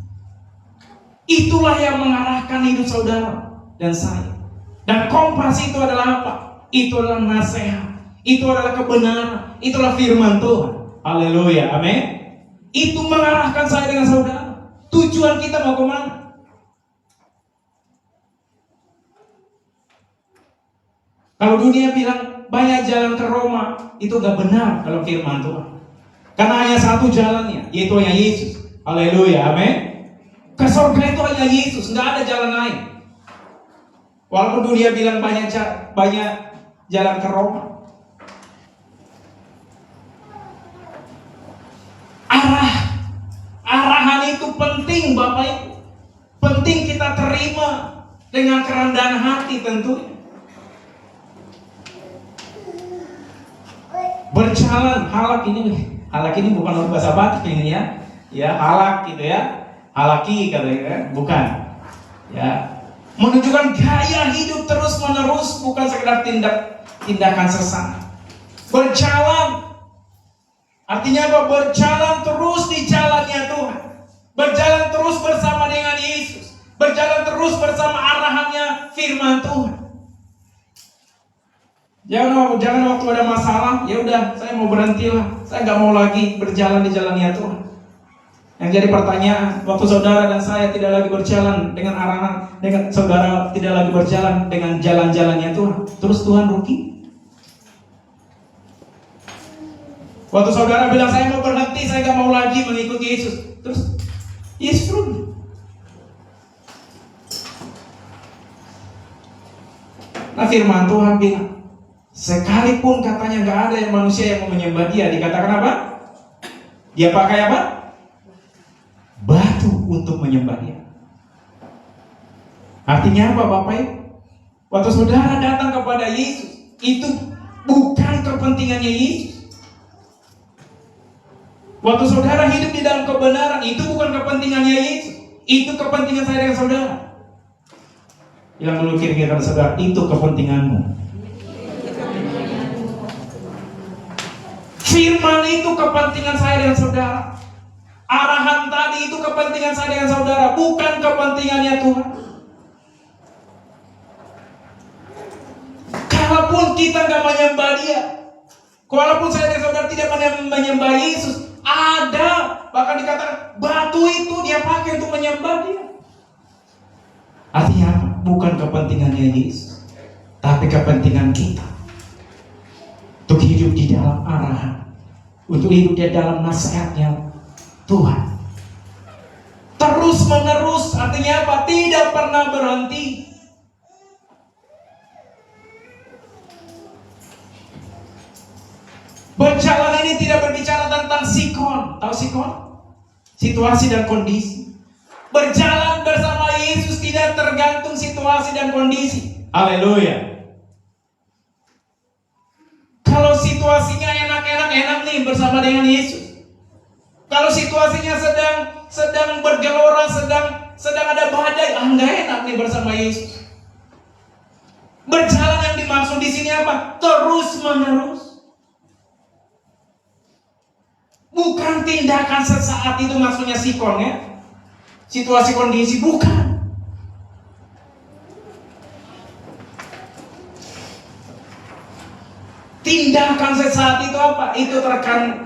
Itulah yang mengarahkan hidup saudara dan saya. Dan kompas itu adalah apa? Itu adalah nasihat, itu adalah kebenaran, itulah firman Tuhan. Haleluya, amin. Itu mengarahkan saya dengan saudara. Tujuan kita mau kemana? Kalau dunia bilang banyak jalan ke Roma, itu gak benar dalam firman Tuhan. Karena hanya satu jalannya, yaitu hanya Yesus. Haleluya, amin. Ke surga itu hanya Yesus, gak ada jalan lain. Walaupun dunia bilang banyak jalan ke Roma. Arahan itu penting Bapak Ibu. Penting kita terima dengan kerendahan hati tentunya. Berjalan, halak ini bukan bahasa Batak ini ya. Ya, halak gitu ya. Halaki katanya, bukan. Ya. Menunjukkan gaya hidup terus menerus, bukan sekedar tindakan sesat. Berjalan artinya apa? Berjalan terus di jalannya Tuhan. Berjalan terus bersama dengan Yesus. Berjalan terus bersama arahannya firman Tuhan. Jangan waktu ada masalah, ya udah saya mau berhenti lah. Saya nggak mau lagi berjalan di jalannya Tuhan. Yang jadi pertanyaan, waktu saudara dan saya tidak lagi berjalan dengan arahan, dengan saudara tidak lagi berjalan dengan jalan-jalannya Tuhan, terus Tuhan rugi? Waktu saudara bilang saya mau berhenti, saya nggak mau lagi mengikuti Yesus, terus Yesus rugi? Nah firman Tuhan bilang, sekalipun katanya nggak ada yang manusia yang mau menyembah dia, dikatakan apa? Dia pakai apa? Batu untuk menyembah dia. Artinya apa Bapak Ibu? Waktu saudara datang kepada Yesus, itu bukan kepentingannya Yesus. Waktu saudara hidup di dalam kebenaran, itu bukan kepentingannya Yesus. Itu kepentingan saya dengan saudara. Yang dulu kira-kira saudara, itu kepentinganmu. Firman itu kepentingan saya dengan saudara. Arahan tadi itu kepentingan saya dengan saudara, bukan kepentingannya Tuhan. Kalaupun kita nggak menyembah dia, kalaupun saya dan saudara tidak menyembah Yesus, ada bahkan dikatakan batu itu dia pakai untuk menyembah dia. Artinya apa? Bukan kepentingannya Yesus, tapi kepentingan kita untuk hidup di dalam arahan, untuk hidup di dalam nasihatnya Tuhan. Terus menerus, artinya apa? Tidak pernah berhenti. Berjalan ini tidak berbicara tentang sikon. Tahu sikon? Situasi dan kondisi. Berjalan bersama Yesus tidak tergantung situasi dan kondisi. Haleluya. Kalau situasinya enak nih bersama dengan Yesus. Kalau situasinya sedang bergelora, sedang ada badai, nggak enak nih bersama Yesus. Berjalan yang dimaksud di sini apa? Terus menerus. Bukan tindakan sesaat itu maksudnya sikon ya. Situasi kondisi bukan. Tindakan sesaat itu apa? Itu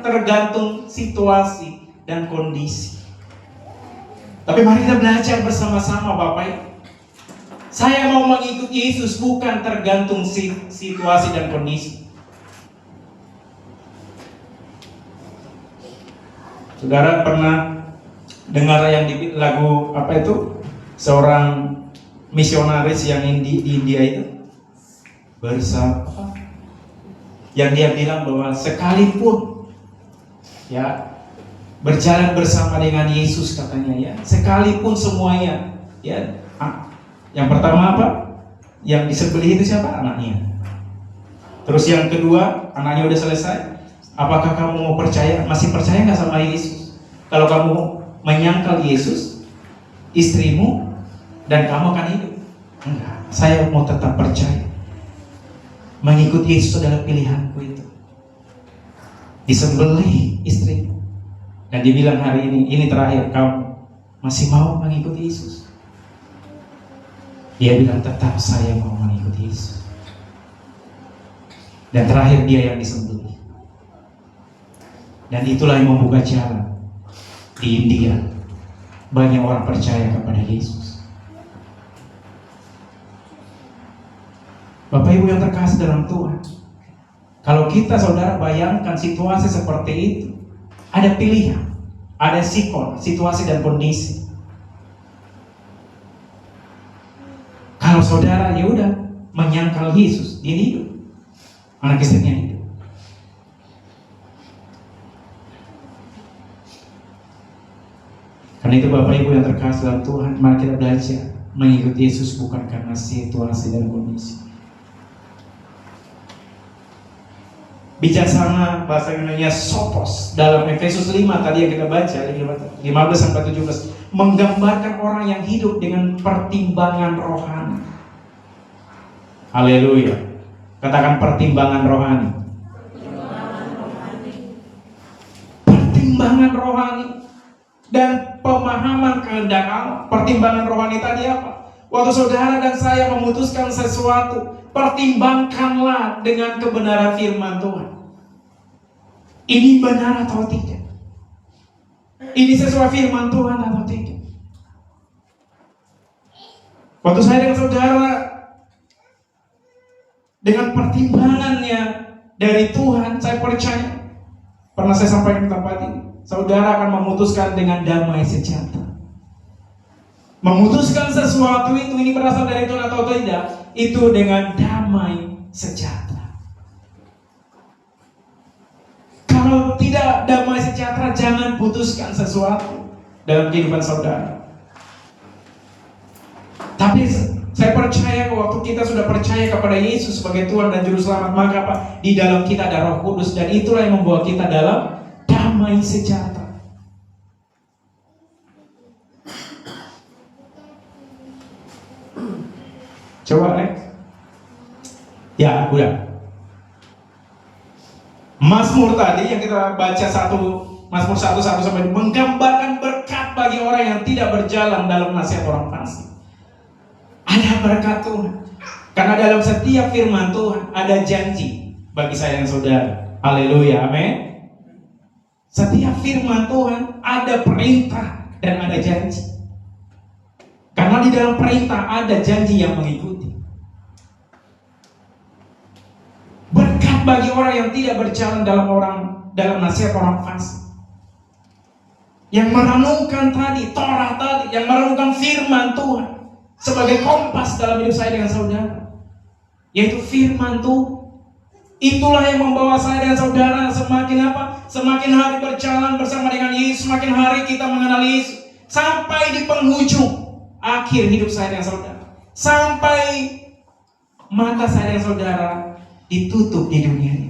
tergantung situasi dan kondisi. Tapi mari kita belajar bersama-sama Bapak Ibu. Saya mau mengikuti Yesus bukan tergantung situasi dan kondisi. Saudara pernah dengar yang di lagu apa itu? Seorang misionaris yang di India itu bersama, yang dia bilang bahwa sekalipun ya berjalan bersama dengan Yesus katanya ya, sekalipun semuanya ya, yang pertama apa? Yang disembelih itu siapa? Anaknya. Terus yang kedua, anaknya udah selesai. Apakah kamu mau percaya? Masih percaya nggak sama Yesus? Kalau kamu menyangkal Yesus, istrimu dan kamu akan hidup. Enggak, saya mau tetap percaya. Mengikuti Yesus adalah pilihanku itu. Disembelih istrimu. Dan dibilang hari ini terakhir, kamu masih mau mengikuti Yesus? Dia bilang tetap saya mau mengikuti Yesus. Dan terakhir dia yang disembelih. Dan itulah yang membuka jalan di India. Banyak orang percaya kepada Yesus. Bapak Ibu yang terkasih dalam Tuhan, kalau kita saudara bayangkan situasi seperti itu, ada pilihan, ada sikon, situasi dan kondisi. Kalau saudara ya udah menyangkal Yesus, dia hidup, anak istrinya hidup. Karena itu Bapak Ibu yang terkasih dalam Tuhan, mari kita belajar mengikuti Yesus bukan karena situasi dan kondisi. Bijaksana bahasa Indonesia sophos dalam Efesus 5 tadi yang kita baca 15 sampai 17 menggambarkan orang yang hidup dengan pertimbangan rohani. Haleluya. Katakan pertimbangan rohani. Pertimbangan rohani. dan pemahaman kehendak Allah. Pertimbangan rohani tadi apa? Waktu saudara dan saya memutuskan sesuatu, pertimbangkanlah dengan kebenaran firman Tuhan. Ini benar atau tidak? Ini sesuai firman Tuhan atau tidak? Waktu saya dengan saudara, dengan pertimbangannya dari Tuhan, saya percaya, pernah saya sampaikan di tempat ini, saudara akan memutuskan dengan damai sejahtera. Memutuskan sesuatu itu, ini berasal dari Tuhan atau tidak, itu dengan damai sejahtera. Kalau tidak damai sejahtera, jangan putuskan sesuatu dalam kehidupan saudara. Tapi saya percaya waktu kita sudah percaya kepada Yesus sebagai Tuhan dan Juru Selamat, maka apa? Di dalam kita ada Roh Kudus, dan itulah yang membawa kita dalam damai sejahtera. Coba next. Ya, udah. Mazmur tadi yang kita baca Mazmur 1 sampai menggambarkan berkat bagi orang yang tidak berjalan dalam nasihat orang fasik. Ada berkat Tuhan. Karena dalam setiap firman Tuhan ada janji bagi saya dan saudara. Haleluya, amin. Setiap firman Tuhan ada perintah dan ada janji. Karena di dalam perintah ada janji yang mengikuti. Berkat bagi orang yang tidak berjalan dalam nasihat orang fasik. Yang merenungkan tadi, Torah tadi, yang merenungkan firman Tuhan sebagai kompas dalam hidup saya dengan saudara. Yaitu firman Tuhan. Itulah yang membawa saya dan saudara semakin apa? Semakin hari berjalan bersama dengan Yesus, semakin hari kita mengenal Yesus. Sampai di penghujung akhir hidup saya dan saudara. Sampai mata saya dan saudara ditutup di dunia ini.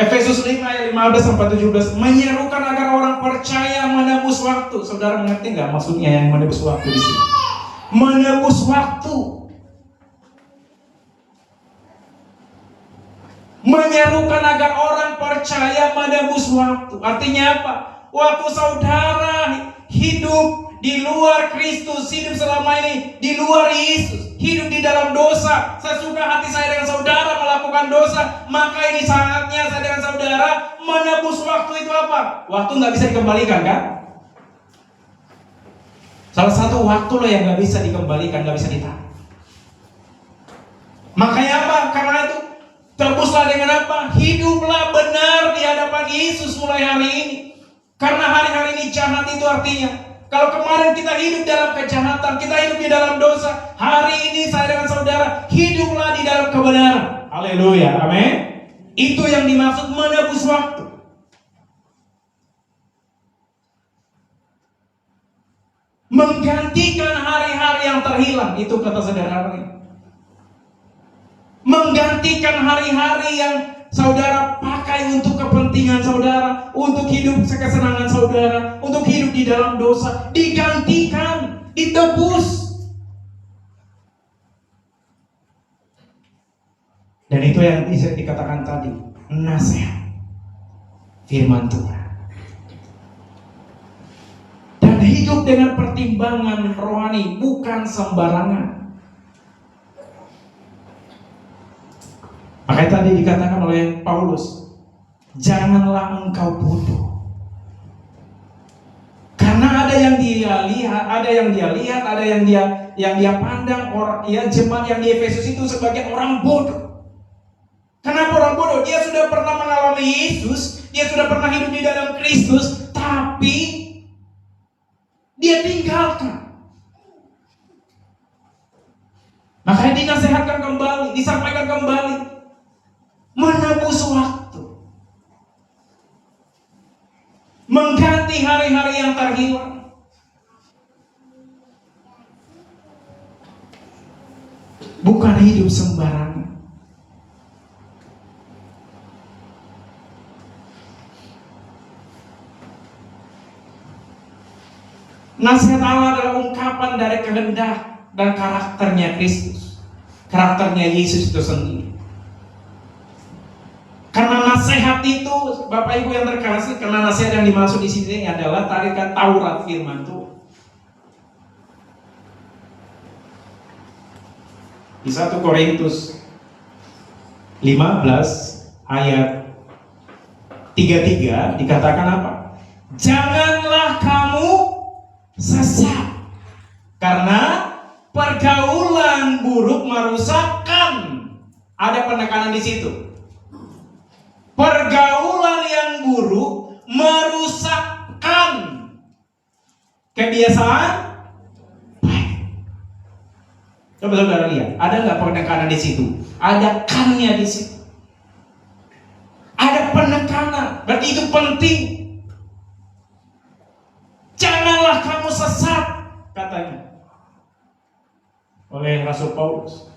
Efesus 5 ayat 15 sampai 17 menyerukan agar orang percaya menebus waktu. Saudara mengerti nggak maksudnya yang menebus waktu di sini? Menebus waktu. Menyerukan agar orang percaya menebus waktu. Artinya apa? Waktu saudara hidup di luar Kristus, hidup selama ini di luar Yesus, hidup di dalam dosa, sesuka hati saya dengan saudara melakukan dosa, maka ini saatnya saya dengan saudara menebus waktu. Itu apa? Waktu nggak bisa dikembalikan, kan? Salah satu waktu loh yang nggak bisa dikembalikan, nggak bisa ditahan. Makanya apa? Karena itu tebuslah dengan apa? Hiduplah benar di hadapan Yesus mulai hari ini. Karena hari-hari ini jahat itu artinya, kalau kemarin kita hidup dalam kejahatan, kita hidup di dalam dosa, hari ini saya dengan saudara hiduplah di dalam kebenaran. Haleluya, amin. Itu yang dimaksud menebus waktu. Menggantikan hari-hari yang terhilang, itu kata sederhananya. Menggantikan hari-hari yang saudara pakai untuk kepentingan saudara, untuk hidup kesenangan saudara, untuk hidup di dalam dosa, digantikan, ditebus. Dan itu yang bisa dikatakan tadi, nasihat firman Tuhan. Dan hidup dengan pertimbangan rohani, bukan sembarangan. Makanya tadi dikatakan oleh Paulus, janganlah engkau bodoh. Karena ada yang dia lihat, ada yang dia pandang orang, ya jemaat yang di Efesus itu sebagai orang bodoh. Kenapa orang bodoh? Dia sudah pernah mengalami Yesus, dia sudah pernah hidup di dalam Kristus, tapi dia tinggalkan. Makanya dinasehatkan kembali, disampaikan kembali. Menebus waktu, mengganti hari-hari yang terhilang. Bukan hidup sembarangan. Nasihat Allah adalah ungkapan dari kehendak dan karakternya Kristus, karakternya Yesus itu sendiri. nasihat itu, Bapak Ibu yang terkasih, karena nasihat yang dimaksud di sini adalah tarikan Taurat firman Tuhan. Di 1 Korintus 15 ayat 33 dikatakan apa? Janganlah kamu sesat, karena pergaulan buruk merusakkan. Ada penekanan di situ. Pergaulan yang buruk merusakkan kebiasaan baik. Coba saudara lihat, ada nggak penekanan di situ? Ada kannya di situ. Ada penekanan, berarti itu penting. Janganlah kamu sesat, katanya oleh Rasul Paulus.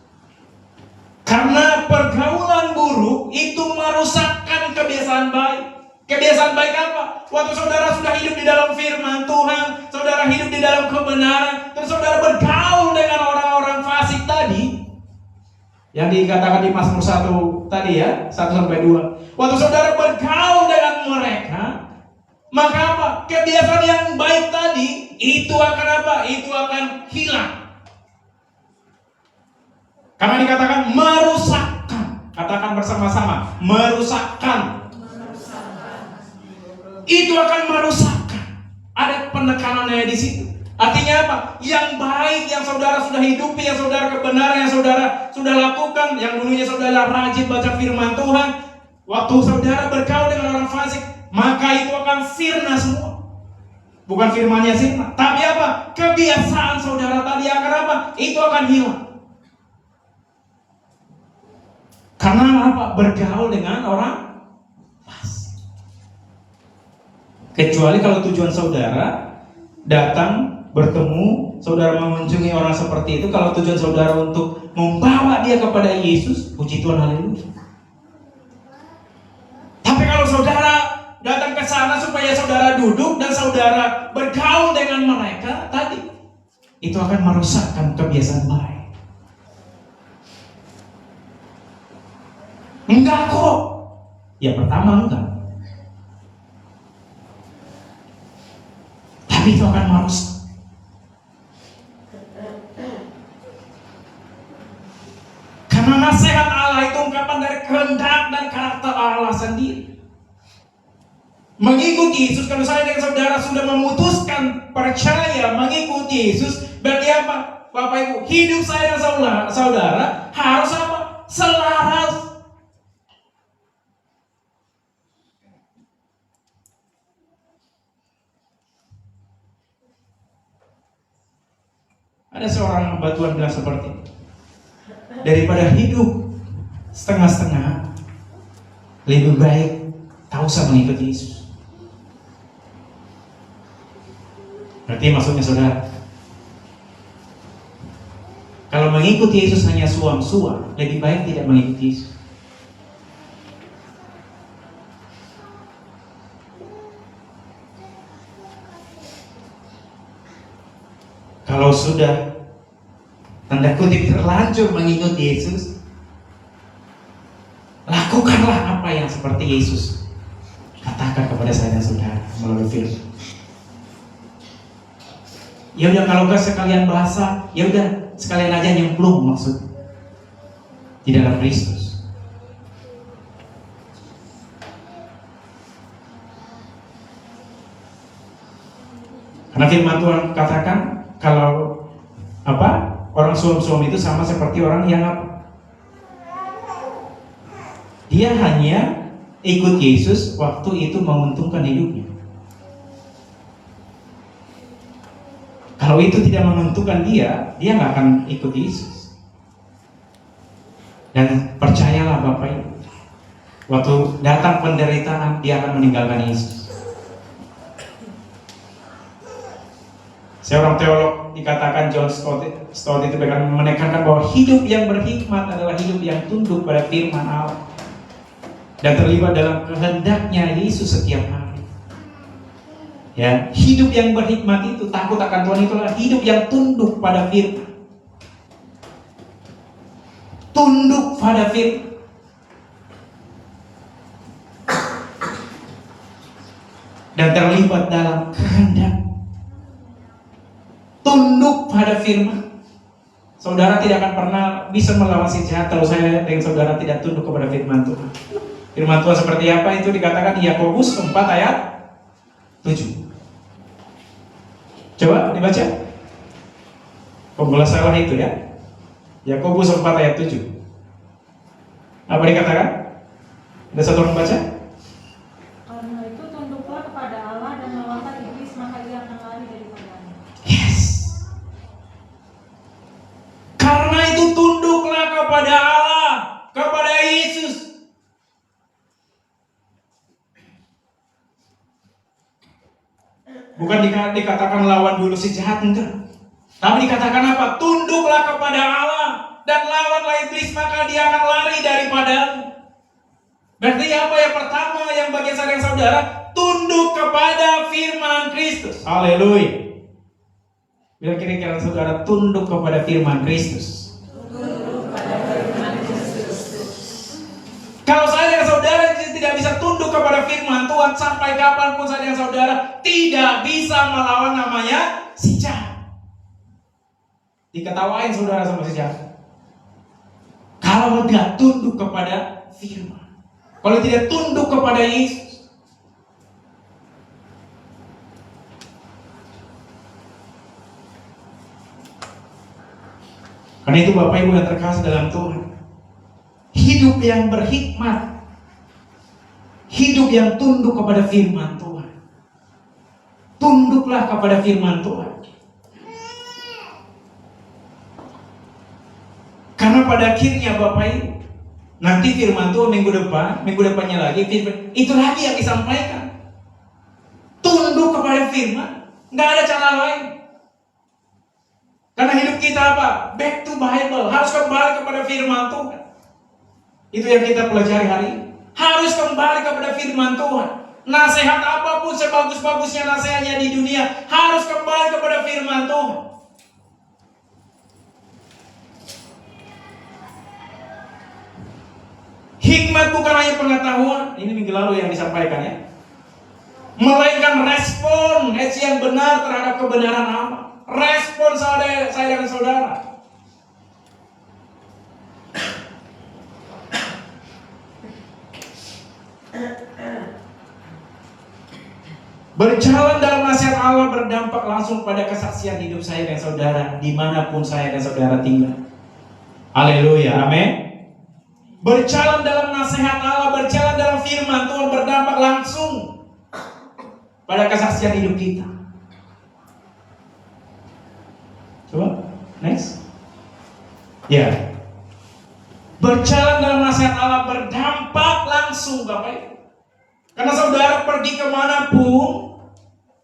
Karena pergaulan buruk itu merusakkan kebiasaan baik. Kebiasaan baik apa? Waktu saudara sudah hidup di dalam firman Tuhan, saudara hidup di dalam kebenaran, dan saudara bergaul dengan orang-orang fasik tadi, yang dikatakan di Mazmur 1 tadi ya, 1-2. Waktu saudara bergaul dengan mereka, maka apa? Kebiasaan yang baik tadi, itu akan apa? Itu akan hilang. Karena dikatakan merusakkan. Katakan bersama-sama, merusakkan. Itu akan merusakkan. Ada penekanannya di situ. Artinya apa? Yang baik yang saudara sudah hidupi, yang saudara kebenaran yang saudara sudah lakukan, yang dulunya saudara rajin baca firman Tuhan, waktu saudara bergaul dengan orang fasik, maka itu akan sirna semua. Bukan firmannya sirna, tapi apa? Kebiasaan saudara tadi akan apa? Itu akan hilang. Karena apa? Bergaul dengan orang fasik. Kecuali kalau tujuan saudara datang, bertemu, saudara mengunjungi orang seperti itu, kalau tujuan saudara untuk membawa dia kepada Yesus, puji Tuhan, haleluya. Tapi kalau saudara datang ke sana supaya saudara duduk dan saudara bergaul dengan mereka tadi, itu akan merusakkan kebiasaan baik. Enggak kok. Ya pertama enggak. Tapi itu akan merusak. Karena nasihat Allah itu ungkapan dari kehendak dan karakter Allah sendiri. Mengikuti Yesus, kalau saya dan saudara sudah memutuskan percaya mengikuti Yesus, berarti apa? Bapak Ibu, hidup saya dan saudara harus apa? Selaras. Ada seorang hamba Tuhan bilang seperti ini, daripada hidup setengah-setengah, lebih baik tak usah mengikuti Yesus. Berarti maksudnya saudara, kalau mengikuti Yesus hanya suam-suam, lebih baik tidak mengikuti Yesus. Kalau sudah tanda kutip terlanjur mengikuti Yesus, lakukanlah apa yang seperti Yesus katakan kepada saya dan saudara melalui firman. Ya udah, kalau gak sekalian bahasa, ya udah sekalian aja nyemplung maksud di dalam Kristus. Karena firman Tuhan katakan, kalau apa, orang suam-suam itu sama seperti orang yang apa? Dia hanya ikut Yesus waktu itu menguntungkan hidupnya. Kalau itu tidak menguntungkan dia nggak akan ikut Yesus. Dan percayalah Bapak Ibu, waktu datang penderitaan dia akan meninggalkan Yesus. Seorang teolog dikatakan John Stott itu menekankan bahwa hidup yang berhikmat adalah hidup yang tunduk pada firman Allah dan terlibat dalam kehendaknya Yesus setiap hari. Ya, hidup yang berhikmat itu, takut akan Tuhan, itu adalah hidup yang tunduk pada firman. Tunduk pada firman. dan terlibat dalam kehendak. Tunduk pada firman. Saudara tidak akan pernah bisa melawan si jahat kalau saya dengan saudara tidak tunduk kepada firman Tuhan. Firman Tuhan seperti apa itu dikatakan di Yakobus 4 ayat 7. Coba dibaca. Pembelas salah itu ya. Yakobus 4 ayat 7. Apa dikatakan? Ada satu orang baca? Karena itu tunduklah kepada Allah dan lawanlah iblis, maka ia akan lari daripadanya. Yes. Karena itu tunduklah kepada Allah, kepada Yesus. Bukan dikatakan lawan dulu si jahat, enggak. Tapi dikatakan apa? Tunduklah kepada Allah dan lawanlah iblis, maka dia akan lari daripadamu. Berarti apa yang pertama yang bagi saya dan saudara? Tunduk kepada firman Kristus. Haleluya. Bila kira-kira saudara tunduk kepada firman Kristus. Kalau saya dan saudara tidak bisa tunduk kepada firman Tuhan, sampai kapanpun saya dan saudara tidak bisa melawan namanya si jahat. Diketawain saudara sama si jahat. Kalau tidak tunduk kepada firman. Kalau tidak tunduk kepada Yesus. Karena itu Bapak Ibu yang terkasih dalam Tuhan, hidup yang berhikmat, hidup yang tunduk kepada firman Tuhan. Tunduklah kepada firman Tuhan. Karena pada akhirnya Bapak Ibu, nanti firman Tuhan minggu depannya lagi firman, itu lagi yang disampaikan. Tunduk kepada firman, nggak ada cara lain. Karena hidup kita apa? Back to Bible, harus kembali kepada firman Tuhan. Itu yang kita pelajari hari ini. Harus kembali kepada firman Tuhan. Nasihat apapun sebagus-bagusnya nasihatnya di dunia, harus kembali kepada firman Tuhan. Hikmat bukan hanya pengetahuan, ini minggu lalu yang disampaikan ya, melainkan respon yang benar terhadap kebenaran Allah. Respon saya dan saudara. Berjalan dalam nasihat Allah berdampak langsung pada kesaksian hidup saya dan saudara dimanapun saya dan saudara tinggal. Haleluya, amin. Berjalan dalam nasihat Allah, berjalan dalam firman Tuhan berdampak langsung pada kesaksian hidup kita. Coba, next. Ya. Berjalan dalam nasihat Allah berdampak langsung, Bapak Ibu. Karena saudara pergi kemanapun,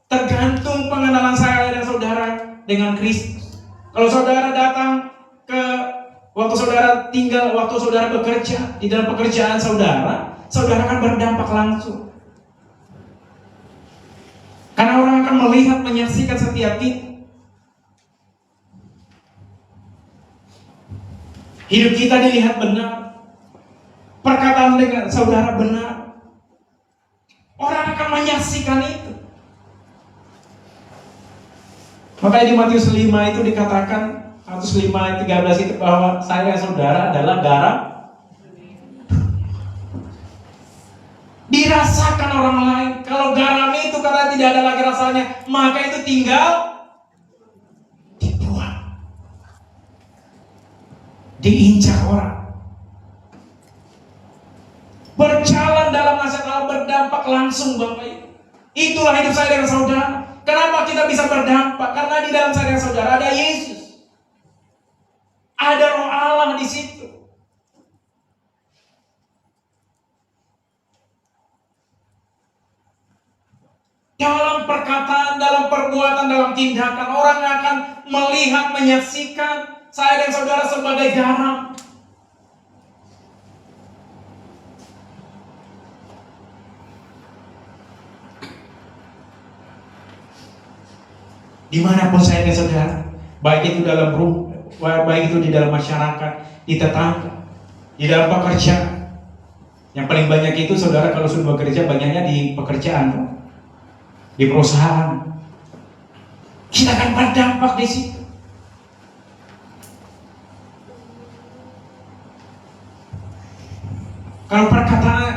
tergantung pengenalan saya dan saudara dengan Kristus. Kalau saudara datang ke waktu saudara tinggal, waktu saudara bekerja, di dalam pekerjaan saudara akan berdampak langsung. Karena orang akan melihat, menyaksikan setiap kita. Hidup kita dilihat benar, perkataan dengan saudara benar, orang akan menyaksikan itu. Makanya di Matius 5 itu dikatakan, Matius 5 ayat 13 itu bahwa saya saudara adalah garam. Dirasakan orang lain. Kalau garam itu karena tidak ada lagi rasanya, maka itu tinggal dibuang, diincar orang. Berjalan dalam nasihat Allah berdampak langsung, Bapak Ibu. Itulah hidup saya dengan saudara. Kenapa kita bisa berdampak? Karena di dalam saya dan saudara ada Yesus. Ada Roh Allah di situ. Dalam perkataan, dalam perbuatan, dalam tindakan, orang akan melihat, menyaksikan saya dan saudara sebagai garam. Dimanapun saya dan saudara, baik itu dalam rumah, baik itu di dalam masyarakat, di tetangga, di dalam pekerjaan. Yang paling banyak itu saudara kalau sudah bekerja, banyaknya di pekerjaan. di perusahaan. Kita akan berdampak di situ. Kalau perkataan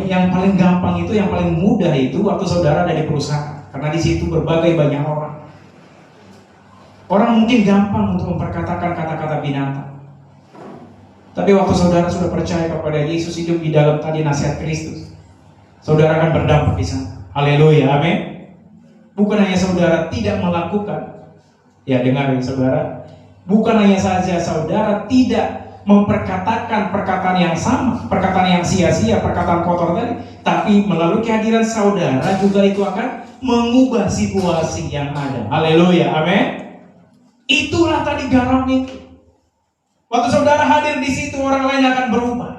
yang paling gampang itu, yang paling mudah itu waktu saudara ada di perusahaan, karena di situ berbagai banyak orang. Orang mungkin gampang untuk memperkatakan kata-kata binatang. Tapi waktu saudara sudah percaya kepada Yesus, hidup di dalam tadi nasihat Kristus, saudara akan berdampak di sana. Haleluya, amin. Bukan hanya saudara tidak melakukan, ya dengar ya saudara, bukan hanya saja saudara tidak memperkatakan perkataan yang sama, perkataan yang sia-sia, perkataan kotor tadi, tapi melalui kehadiran saudara juga itu akan mengubah situasi yang ada. Haleluya, amin. Itulah tadi garam itu. Waktu saudara hadir di situ, orang lain akan berubah.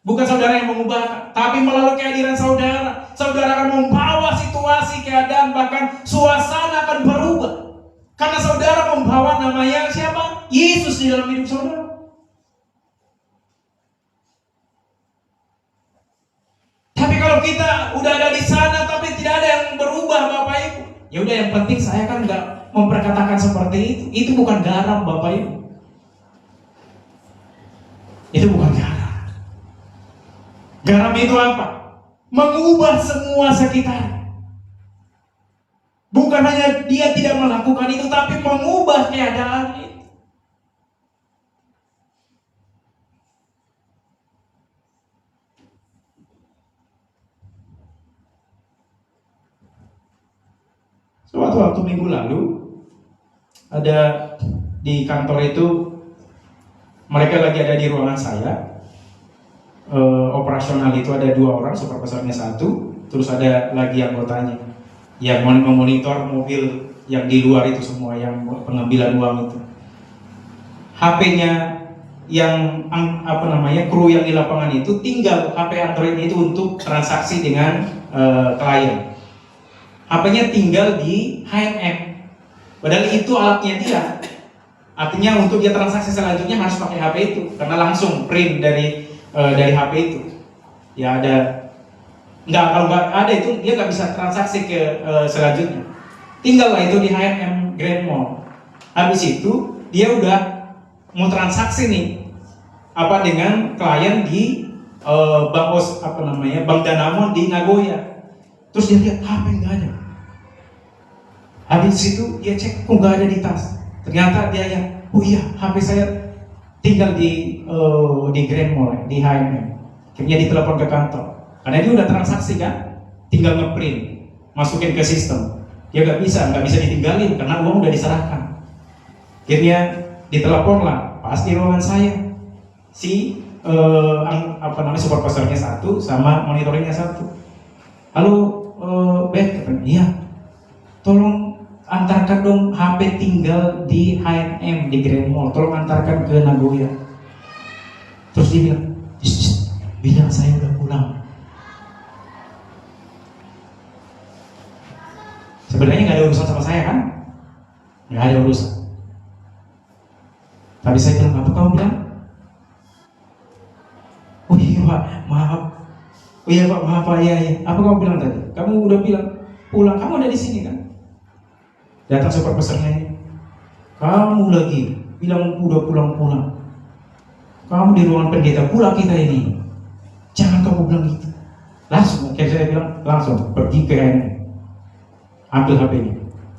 Bukan saudara yang mengubah, tapi melalui kehadiran saudara, saudara akan membawa situasi, keadaan, bahkan suasana akan berubah. Karena saudara membawa namanya siapa? Yesus di dalam hidup saudara. Tapi kalau kita udah ada di sana tapi tidak ada yang berubah Bapak Ibu, ya udah, yang penting saya kan nggak memperkatakan seperti itu. Itu bukan garam Bapak Ibu. Itu bukan garam. Garam itu apa? Mengubah semua sekitar. Bukan hanya dia tidak melakukan itu, tapi mengubah keadaan itu. Suatu waktu minggu lalu, ada di kantor itu, mereka lagi ada di ruangan saya. Operasional itu ada 2 orang, supervisornya 1, terus ada lagi anggotanya yang memonitor mobil yang di luar itu semua, yang pengambilan uang itu. HP-nya yang kru yang di lapangan itu tinggal HP Android itu untuk transaksi dengan klien. HP-nya tinggal di HMM. Padahal itu alatnya dia. Artinya untuk dia transaksi selanjutnya harus pakai HP itu, karena langsung print dari HP itu. Ya kalau nggak ada itu dia nggak bisa transaksi ke selanjutnya. Tinggallah itu di HMM Grand Mall. Habis itu dia udah mau transaksi nih dengan klien di Bank Danamon di Nagoya. Terus dia lihat HP nggak ada. Habis itu dia cek, kok nggak ada di tas. Ternyata dia lihat, oh iya, HP saya tinggal di Grand Mall, di HMM. Akhirnya ditelepon ke kantor. Karena dia udah transaksi kan, tinggal ngeprint, masukin ke sistem. Dia nggak bisa ditinggalin karena uang udah diserahkan. Akhirnya ditelepon lah, pas di ruangan saya, si supervisornya 1 sama monitoringnya 1. Halo, Beth, iya, tolong antarkan dong, HP tinggal di HMM di Grand Mall, tolong antarkan ke Nagoya. Terus dia bilang, bilang saya udah pulang. Sebenarnya nggak ada urusan sama saya kan? Nggak ada urusan. Tapi saya bilang, apa kamu bilang? Oh iya Pak, maaf. Oh iya Pak, maaf Pak, iya. Apa kamu bilang tadi? Kamu udah bilang pulang, kamu ada di sini kan? Datang supervisornya ini. Kamu lagi bilang udah pulang. Kamu di ruangan pendeta pula kita ini. Jangan kamu bilang gitu. Langsung, kayak saya bilang, langsung pergi ke HMM. Ambil HP-nya.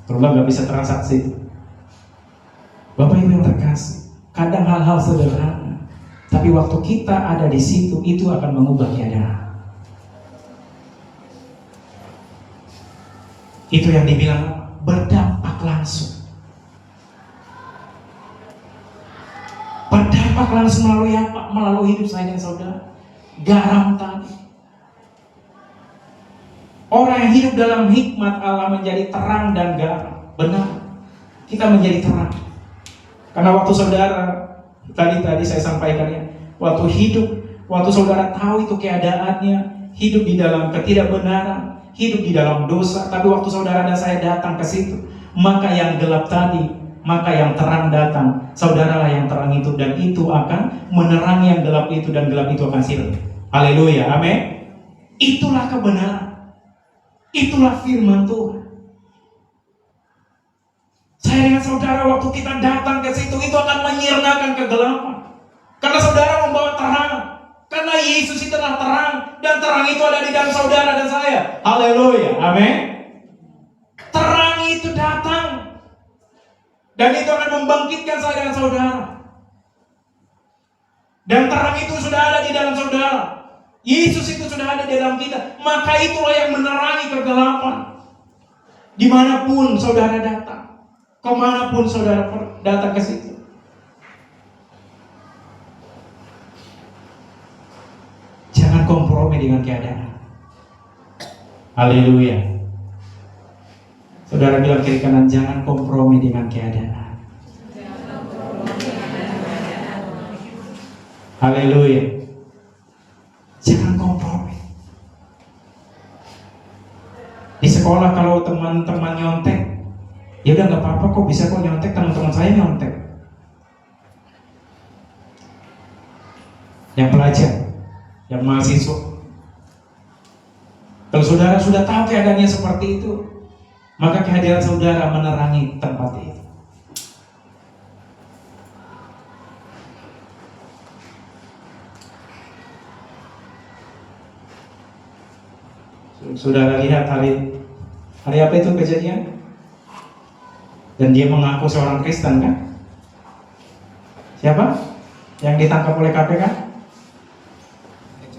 Kalau nggak bisa transaksi. Bapak Ibu yang terkasih, kadang hal-hal sederhana, tapi waktu kita ada di situ, itu akan mengubah keadaan. Itu yang dibilang berdampak langsung. Berdampak langsung melalui apa? Melalui hidup saya dan saudara. Garam tadi. Orang yang hidup dalam hikmat Allah menjadi terang dan garam. Benar, kita menjadi terang. Karena waktu saudara, tadi saya sampaikan ya, waktu saudara tahu itu keadaannya, hidup di dalam ketidakbenaran, hidup di dalam dosa, tapi waktu saudara dan saya datang ke situ, maka yang gelap tadi, maka yang terang datang. Saudaralah yang terang itu, dan itu akan menerangi yang gelap itu, dan gelap itu akan sirna. Haleluya, amin. Itulah kebenaran. Itulah firman Tuhan. Saya dengan saudara waktu kita datang ke situ itu akan menyirnakan kegelapan. Karena saudara membawa terang. Karena Yesus itu adalah terang. Dan terang itu ada di dalam saudara dan saya. Haleluya. Amin. Terang itu datang. Dan itu akan membangkitkan saya dan saudara. Dan terang itu sudah ada di dalam saudara. Yesus itu sudah ada di dalam kita. Maka itulah yang menerangi kegelapan. Dimanapun saudara datang. Kemanapun saudara datang ke situ. Jangan kompromi dengan keadaan. Haleluya. Saudara bilang kiri kanan, jangan kompromi dengan keadaan. Haleluya. Jangan kompromi. Di sekolah kalau teman-teman nyontek, ya udah nggak apa-apa kok, bisa kok nyontek, teman-teman saya nyontek. Yang pelajar, yang mahasiswa. Kalau saudara sudah tahu keadaannya seperti itu, maka kehadiran saudara menerangi tempat itu. Saudara lihat hari apa itu kejadian? Dan dia mengaku seorang Kristen kan? Siapa? Yang ditangkap oleh KPK?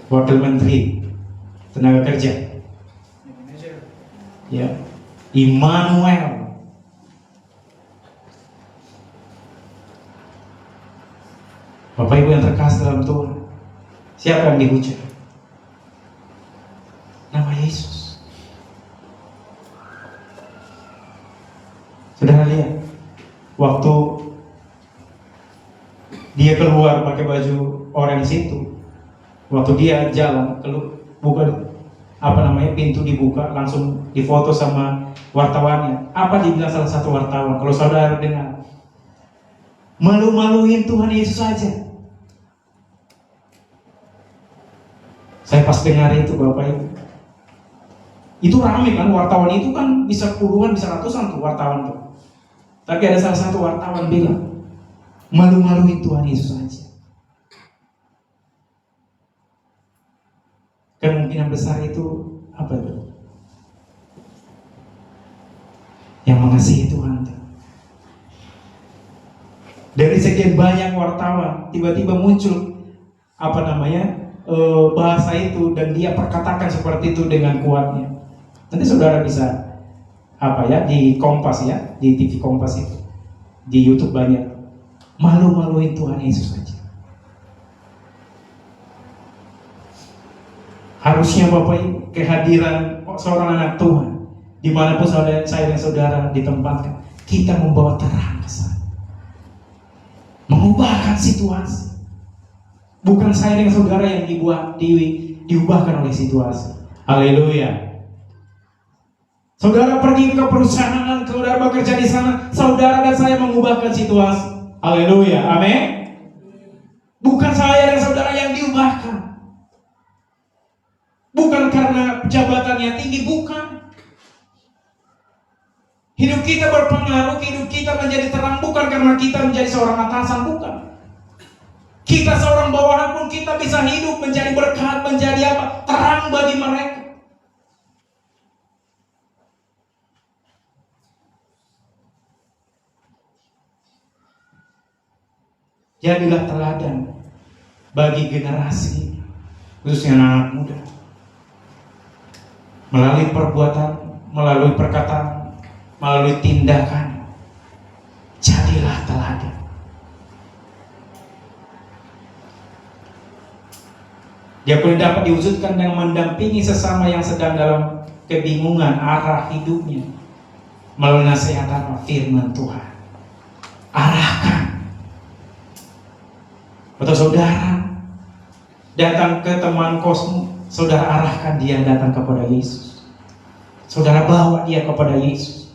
Wakil Menteri Tenaga Kerja. Ya, Immanuel. Bapak Ibu yang terkasih dalam Tuhan, siapa yang dihujat? Nama Yesus. Saudara lihat, waktu dia keluar pakai baju orange itu, waktu dia jalan, bukan pintu dibuka, langsung difoto sama wartawannya. Apa dibilang salah satu wartawan? Kalau saudara dengar, malu-maluin Tuhan Yesus saja. Saya pas dengar itu, Bapak Ibu, itu ramai kan, wartawan itu kan bisa puluhan, bisa ratusan tuh wartawan tuh. Tapi ada salah satu wartawan bilang, malu-maluin Tuhan Yesus saja. Kemungkinan besar itu apa itu? Yang mengasihi Tuhan. Dari sekian banyak wartawan, tiba-tiba muncul bahasa itu, dan dia perkatakan seperti itu dengan kuatnya. Nanti saudara bisa di Kompas ya, di TV Kompas itu, di YouTube banyak. Malu-maluin Tuhan Yesus saja. Harusnya Bapak Ibu, kehadiran seorang anak Tuhan, dimanapun saya dan saudara ditempatkan, kita membawa terang ke sana, mengubahkan situasi. Bukan saya dan saudara yang diubahkan oleh situasi. Haleluya. Saudara pergi ke perusahaan, saudara bekerja di sana, saudara dan saya mengubahkan situasi. Haleluya. Amin. Bukan saya dan saudara yang diubahkan. Bukan karena jabatannya tinggi, bukan. Hidup kita berpengaruh, hidup kita menjadi terang bukan karena kita menjadi seorang atasan, bukan. Kita seorang bawahan pun kita bisa hidup menjadi berkat, menjadi terang bagi mereka. Jadilah teladan bagi generasi, khususnya anak muda. Melalui perbuatan, melalui perkataan, melalui tindakan, jadilah teladan. Dia pun dapat diwujudkan dengan mendampingi sesama yang sedang dalam kebingungan arah hidupnya melalui nasihat firman Tuhan. Arahkan. Atau saudara datang ke teman kosmu, saudara arahkan dia datang kepada Yesus. Saudara bawa dia kepada Yesus.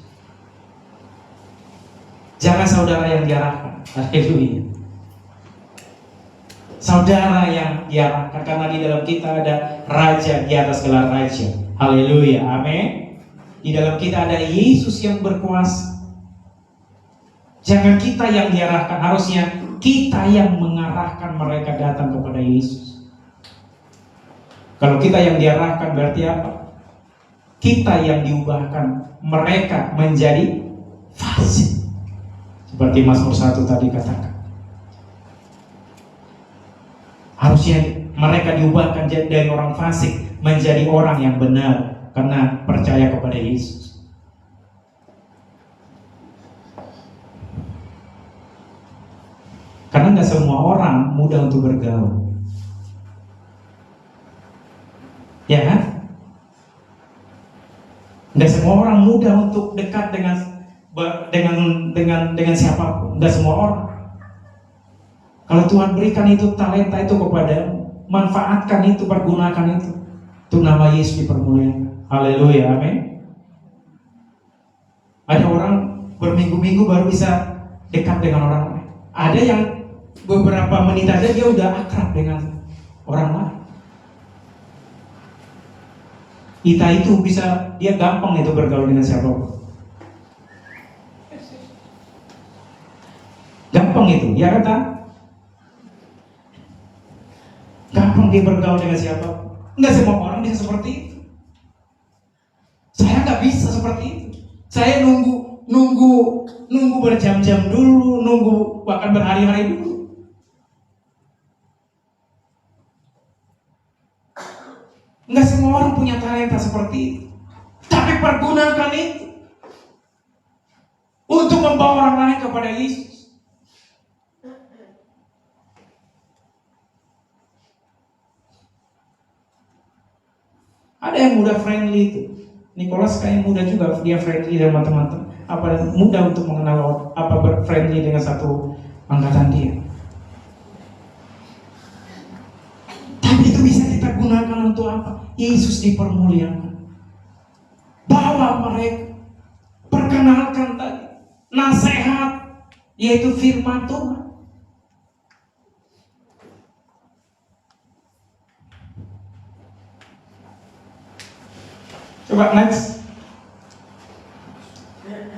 Jangan saudara yang diarahkan. Haleluya. Saudara yang diarahkan, karena di dalam kita ada raja di atas gelar raja. Haleluya. Amin. Di dalam kita ada Yesus yang berkuasa. Jangan kita yang diarahkan, harusnya kita yang mengarahkan mereka datang kepada Yesus. Kalau kita yang diarahkan berarti apa? Kita yang diubahkan, mereka menjadi fasik. Seperti Mazmur 1 tadi katakan. Harusnya mereka diubahkan dari orang fasik menjadi orang yang benar karena percaya kepada Yesus. Karena nggak semua orang mudah untuk bergaul, ya kan? Nggak semua orang mudah untuk dekat dengan siapapun. Nggak semua orang. Kalau Tuhan berikan itu talenta itu kepadamu, manfaatkan itu, pergunakan itu. Untuk nama Yesus dipermuliakan. Haleluya, amin. Ada orang berminggu-minggu baru bisa dekat dengan orang lain. Ada yang beberapa menit aja dia udah akrab dengan orang lain. Kita itu bisa, dia gampang itu bergaul dengan siapapun. Gampang itu, ya kata? Gampang dia bergaul dengan siapapun. Enggak semua orang bisa seperti itu. Saya nggak bisa seperti itu. Saya nunggu berjam-jam dulu, nunggu bahkan berhari-hari dulu. Enggak semua orang punya talenta seperti itu. Tapi pergunakan itu untuk membawa orang lain kepada Yesus. Ada yang mudah friendly itu. Nicholas kayak mudah juga, dia friendly sama teman-teman. Apa mudah untuk mengenal apa friendly dengan satu angkatan dia. Tapi itu bisa kita gunakan untuk apa? Yesus dipermuliakan. Bawa mereka, perkenalkan tadi nasihat, yaitu firman Tuhan. Coba next.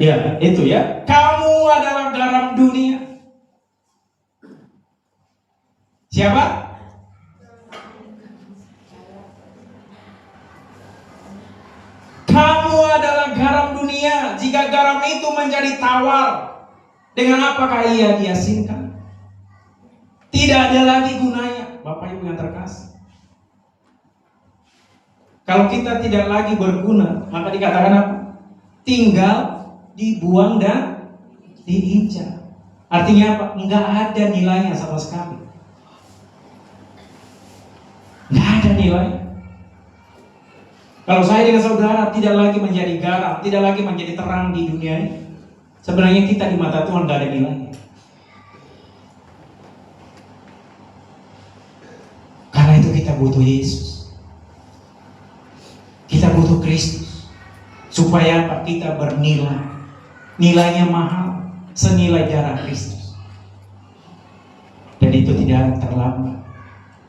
Ya, itu ya. Kamu adalah garam dunia. Siapa? Kamu adalah garam dunia. Jika garam itu menjadi tawar, dengan apakah ia diasinkan? Tidak ada lagi gunanya. Bapak Ibu yang terkasih, kalau kita tidak lagi berguna, maka dikatakan apa? Tinggal dibuang dan diinjak. Artinya apa? Enggak ada nilainya sama sekali. Enggak ada nilainya. Kalau saya dengan saudara tidak lagi menjadi garam, tidak lagi menjadi terang di dunia ini, sebenarnya kita di mata Tuhan enggak ada nilainya. Karena itu kita butuh Yesus. Kita butuh Kristus supaya apa? Kita bernilai. Nilainya mahal, senilai darah Kristus. Dan itu tidak terlambat.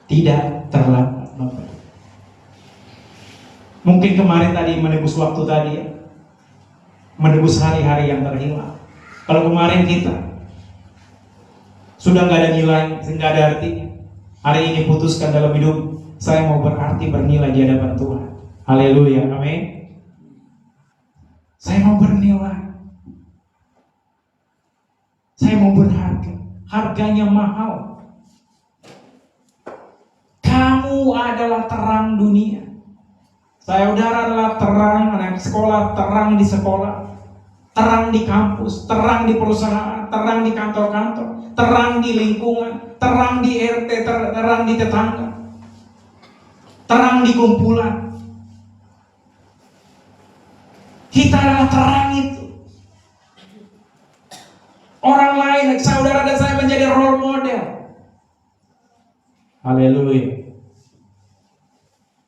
Tidak terlambat, Bapak. Mungkin kemarin tadi menebus waktu tadi ya, menebus hari-hari yang terhilang. Kalau kemarin kita sudah nggak ada nilai, nggak ada artinya. Hari ini putuskan dalam hidup, saya mau berarti, bernilai di hadapan Tuhan. Haleluya, amin. Saya mau bernilai. Saya mau berharga. Harganya mahal. Kamu adalah terang dunia. Saudara adalah terang, anak sekolah, terang di sekolah, terang di kampus, terang di perusahaan, terang di kantor-kantor, terang di lingkungan, terang di RT, terang di tetangga, terang di kumpulan. Kita adalah terang itu. Orang lain, saudara dan saya menjadi role model. Haleluya.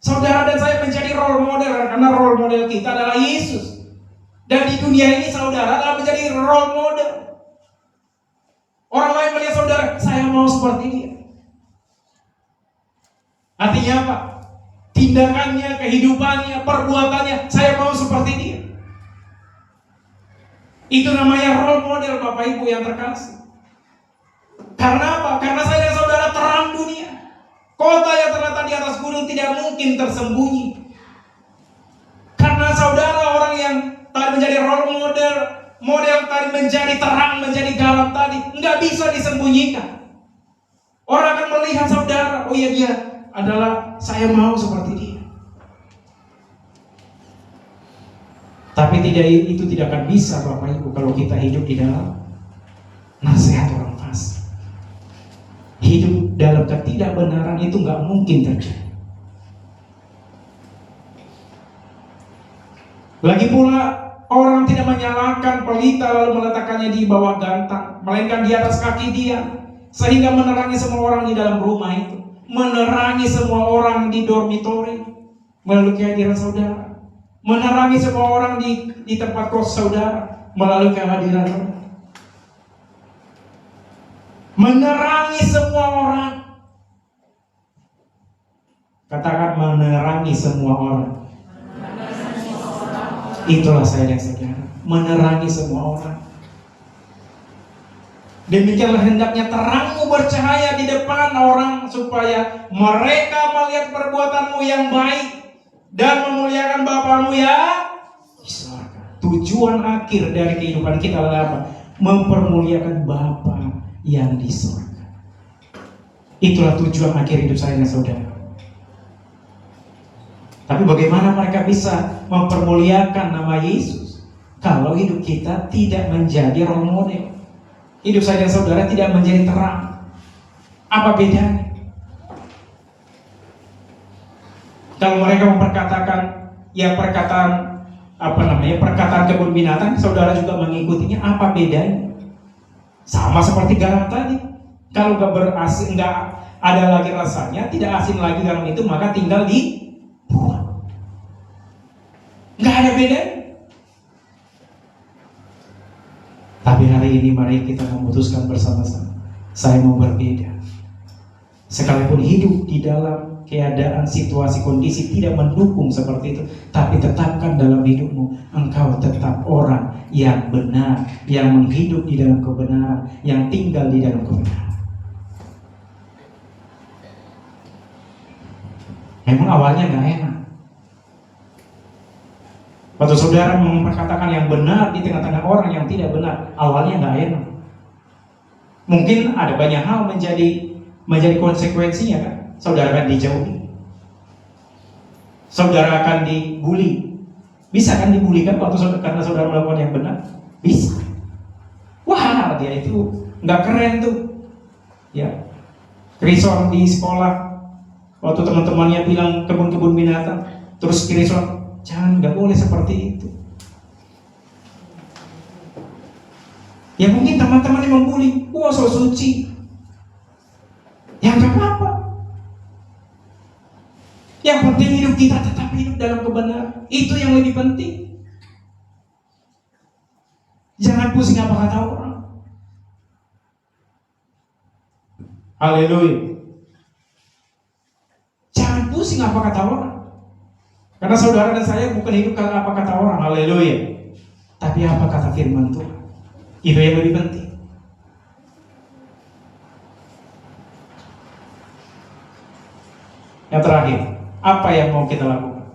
Saudara dan saya menjadi role model karena role model kita adalah Yesus. Dan di dunia ini saudara adalah menjadi role model. Orang lain melihat saudara, saya mau seperti dia. Artinya apa? Tindakannya, kehidupannya, perbuatannya, saya mau seperti dia. Itu namanya role model Bapak Ibu yang terkasih. Karena apa? Karena saya dan saudara terang dunia. Kota yang terletak di atas gunung tidak mungkin tersembunyi. Karena saudara orang yang tadi menjadi role model, model tadi menjadi terang, menjadi garam tadi, nggak bisa disembunyikan. Orang akan melihat saudara, oh iya dia adalah, saya mau seperti dia. Tapi itu tidak akan bisa Bapak Ibu kalau kita hidup di dalam nasihat orang fasik. Hidup dalam ketidakbenaran itu nggak mungkin terjadi. Lagi pula orang tidak menyalakan pelita lalu meletakkannya di bawah gantang, melainkan di atas kaki dia, sehingga menerangi semua orang di dalam rumah itu, menerangi semua orang di dormitori melalui kehadiran saudara, menerangi semua orang di tempat kos saudara melalui kehadiran saudara. Menerangi semua orang. Katakan menerangi semua orang. Itulah saya dan saudara, menerangi semua orang. Demikianlah hendaknya terangmu bercahaya di depan orang, supaya mereka melihat perbuatanmu yang baik dan memuliakan Bapamu yang di surga. Tujuan akhir dari kehidupan kita adalah apa? Mempermuliakan Bapa yang di surga. Itulah tujuan akhir hidup saya dan saudara. Tapi bagaimana mereka bisa mempermuliakan nama Yesus kalau hidup kita tidak menjadi role model? Hidup saya dan saudara tidak menjadi terang. Apa bedanya? Kalau mereka memperkatakan ya perkataan perkataan kebun binatang, saudara juga mengikutinya, apa bedanya? Sama seperti garam tadi. Kalau nggak ada lagi rasanya, tidak asin lagi garam itu, maka tinggal dibuang. Nggak ada beda. Tapi hari ini mari kita memutuskan bersama-sama, saya mau berbeda. Sekalipun hidup di dalam keadaan, situasi, kondisi tidak mendukung seperti itu, tapi tetapkan dalam hidupmu, engkau tetap orang yang benar, yang menghidup di dalam kebenaran, yang tinggal di dalam kebenaran. Memang awalnya nggak enak. Waktu saudara memperkatakan yang benar di tengah-tengah orang yang tidak benar, awalnya nggak enak. Mungkin ada banyak hal menjadi konsekuensinya kan. Saudara akan dijauhi, saudara akan dibully. Bisa kan dibully kan karena saudara melakukan yang benar? Bisa. Wah, dia itu nggak keren tuh. Ya, Krison di sekolah, waktu teman-temannya bilang kebun-kebun binatang, terus Krison, jangan, nggak boleh seperti itu. Ya mungkin teman-teman yang membuli, wah so suci. Ya nggak apa-apa. Yang penting hidup kita tetap hidup dalam kebenaran. Itu yang lebih penting. Jangan pusing apa kata orang. Haleluya. Jangan pusing apa kata orang. Karena saudara dan saya bukan hidup karena apa kata orang. Haleluya. Tapi apa kata firman Tuhan. Itu yang lebih penting. Yang terakhir, apa yang mau kita lakukan?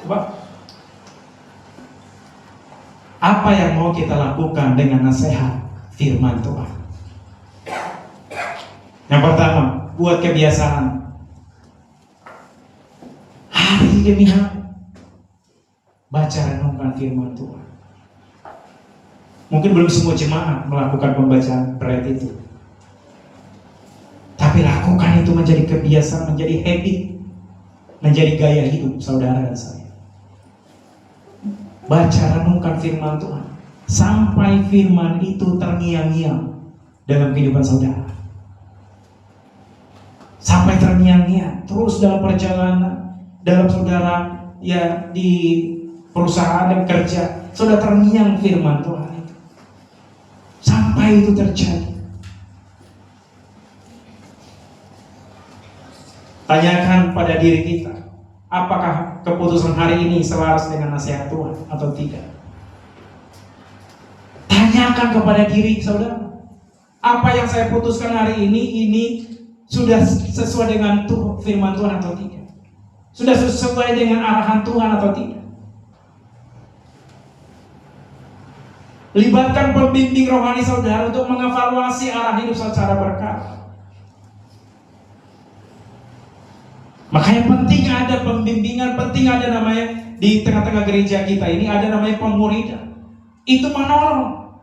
Coba. Apa yang mau kita lakukan dengan nasihat firman Tuhan? Yang pertama, buat kebiasaan. Hari demi hari baca renungkan firman Tuhan. Mungkin belum semua jemaat melakukan pembacaan berat itu, tapi lakukan itu menjadi kebiasaan, menjadi habit, menjadi gaya hidup saudara dan saya. Baca renungkan firman Tuhan sampai firman itu terngiang-ngiang dalam kehidupan saudara. Sampai terngiang-ngiang terus dalam perjalanan, dalam saudara ya di perusahaan dan kerja, saudara terngiang firman Tuhan itu. Sampai itu terjadi. Tanyakan pada diri kita, apakah keputusan hari ini selaras dengan nasihat Tuhan atau tidak. Tanyakan kepada diri saudara, apa yang saya putuskan hari ini sudah sesuai dengan firman Tuhan atau tidak? Sudah sesuai dengan arahan Tuhan atau tidak? Libatkan pembimbing rohani saudara untuk mengevaluasi arah hidup secara berkala. Makanya penting ada pembimbingan, penting ada namanya di tengah-tengah gereja kita ini ada namanya pemuridan. Itu menolong.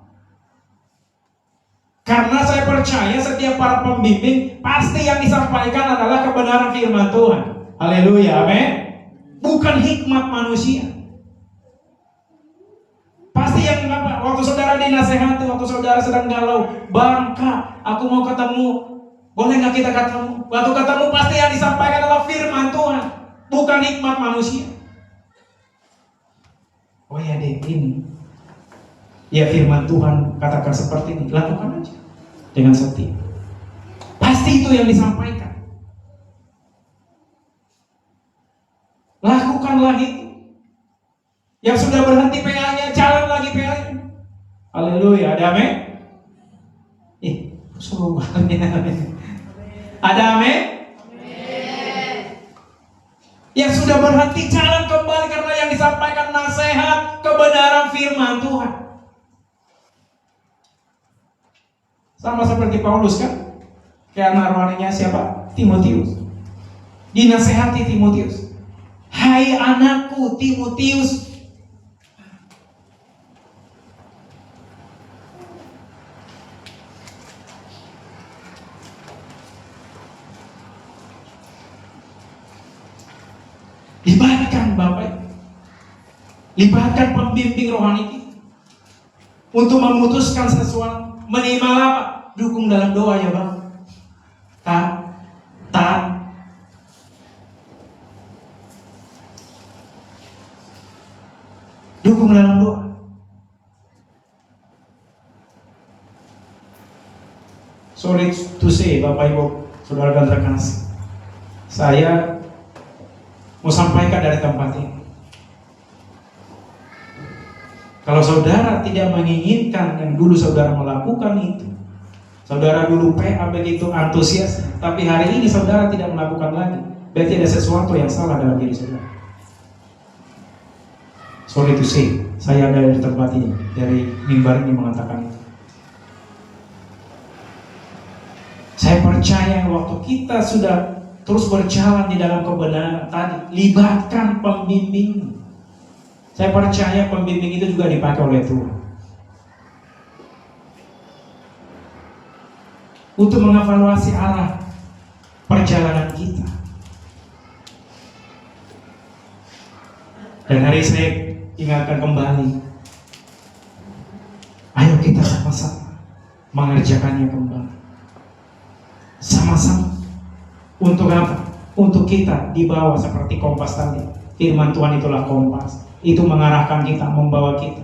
Karena saya percaya setiap para pembimbing pasti yang disampaikan adalah kebenaran firman Tuhan. Haleluya, amin. Bukan hikmat manusia. Pasti yang waktu saudara dinasehati, waktu saudara sedang galau, Bang, Kak, aku mau ketemu, boleh nggak kita ketemu? Waktu ketemu pasti yang disampaikan adalah firman Tuhan, bukan hikmat manusia. Oh ya deh, ini ya firman Tuhan katakan seperti ini, lakukan aja dengan setia. Pasti itu yang disampaikan. Lakukanlah itu. Yang sudah berhenti PA-nya, jalan lagi PA-nya. Haleluya, ada amin? Ada amin? Yang sudah berhenti jalan kembali karena yang disampaikan nasihat kebenaran firman Tuhan. Sama seperti Paulus kan? Karena rohaninya siapa? Timotius. Dinasehati Timotius. Hai anakku Timotius, libatkan Bapak, libatkan pembimbing rohani kita untuk memutuskan sesuatu. Minimal apa? Dukung dalam doa ya Bang. Taat. Dukung dalam doa. Sorry to say, Bapak Ibu, saudara dan terkasih, saya mau sampaikan dari tempat ini. Kalau saudara tidak menginginkan yang dulu saudara melakukan itu, saudara dulu PA begitu antusias, tapi hari ini saudara tidak melakukan lagi, berarti ada sesuatu yang salah dalam diri saudara. Sorry to say, saya ada di tempat ini, dari mimbar ini mengatakan itu. Saya percaya waktu kita sudah terus berjalan di dalam kebenaran tadi, libatkan pembimbing. Saya percaya pembimbing itu juga dipakai oleh Tuhan untuk mengevaluasi arah perjalanan kita. Dan hari saya ingatkan kembali, ayo kita sama-sama mengerjakannya kembali. Sama-sama. Untuk apa? Untuk kita dibawa seperti kompas tadi. Firman Tuhan itulah kompas. Itu mengarahkan kita, membawa kita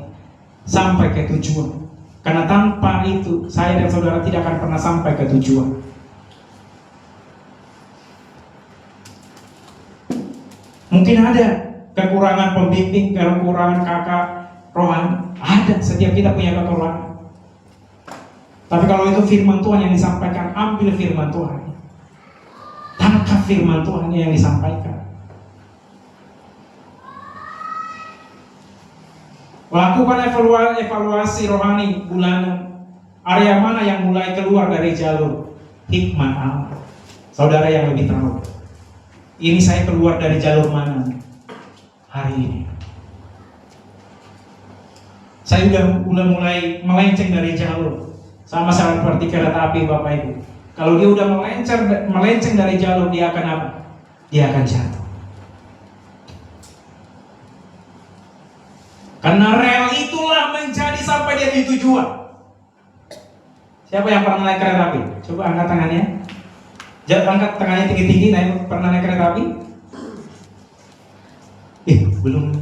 sampai ke tujuan. Karena tanpa itu, saya dan saudara tidak akan pernah sampai ke tujuan. Mungkin ada kekurangan pembimbing, kekurangan kakak rohani. Ada, setiap kita punya kekurangan. Tapi kalau itu firman Tuhan yang disampaikan, ambil firman Tuhan. Tangkap firman Tuhan yang disampaikan. Lakukan evaluasi rohani bulanan. Area mana yang mulai keluar dari jalur hikmat Allah? Saudara yang lebih tahu. Ini saya keluar dari jalur mana hari ini? Saya udah mulai melenceng dari jalur. Sama seperti kereta api Bapak Ibu. Kalau dia udah melenceng dari jalur, dia akan apa? Dia akan jatuh. Karena rel itulah menjadi sampai dia di tujuan. Siapa yang pernah naik kereta api? Coba angkat tangannya. Angkat tangannya tinggi-tinggi. Pernah naik kereta api? Belum.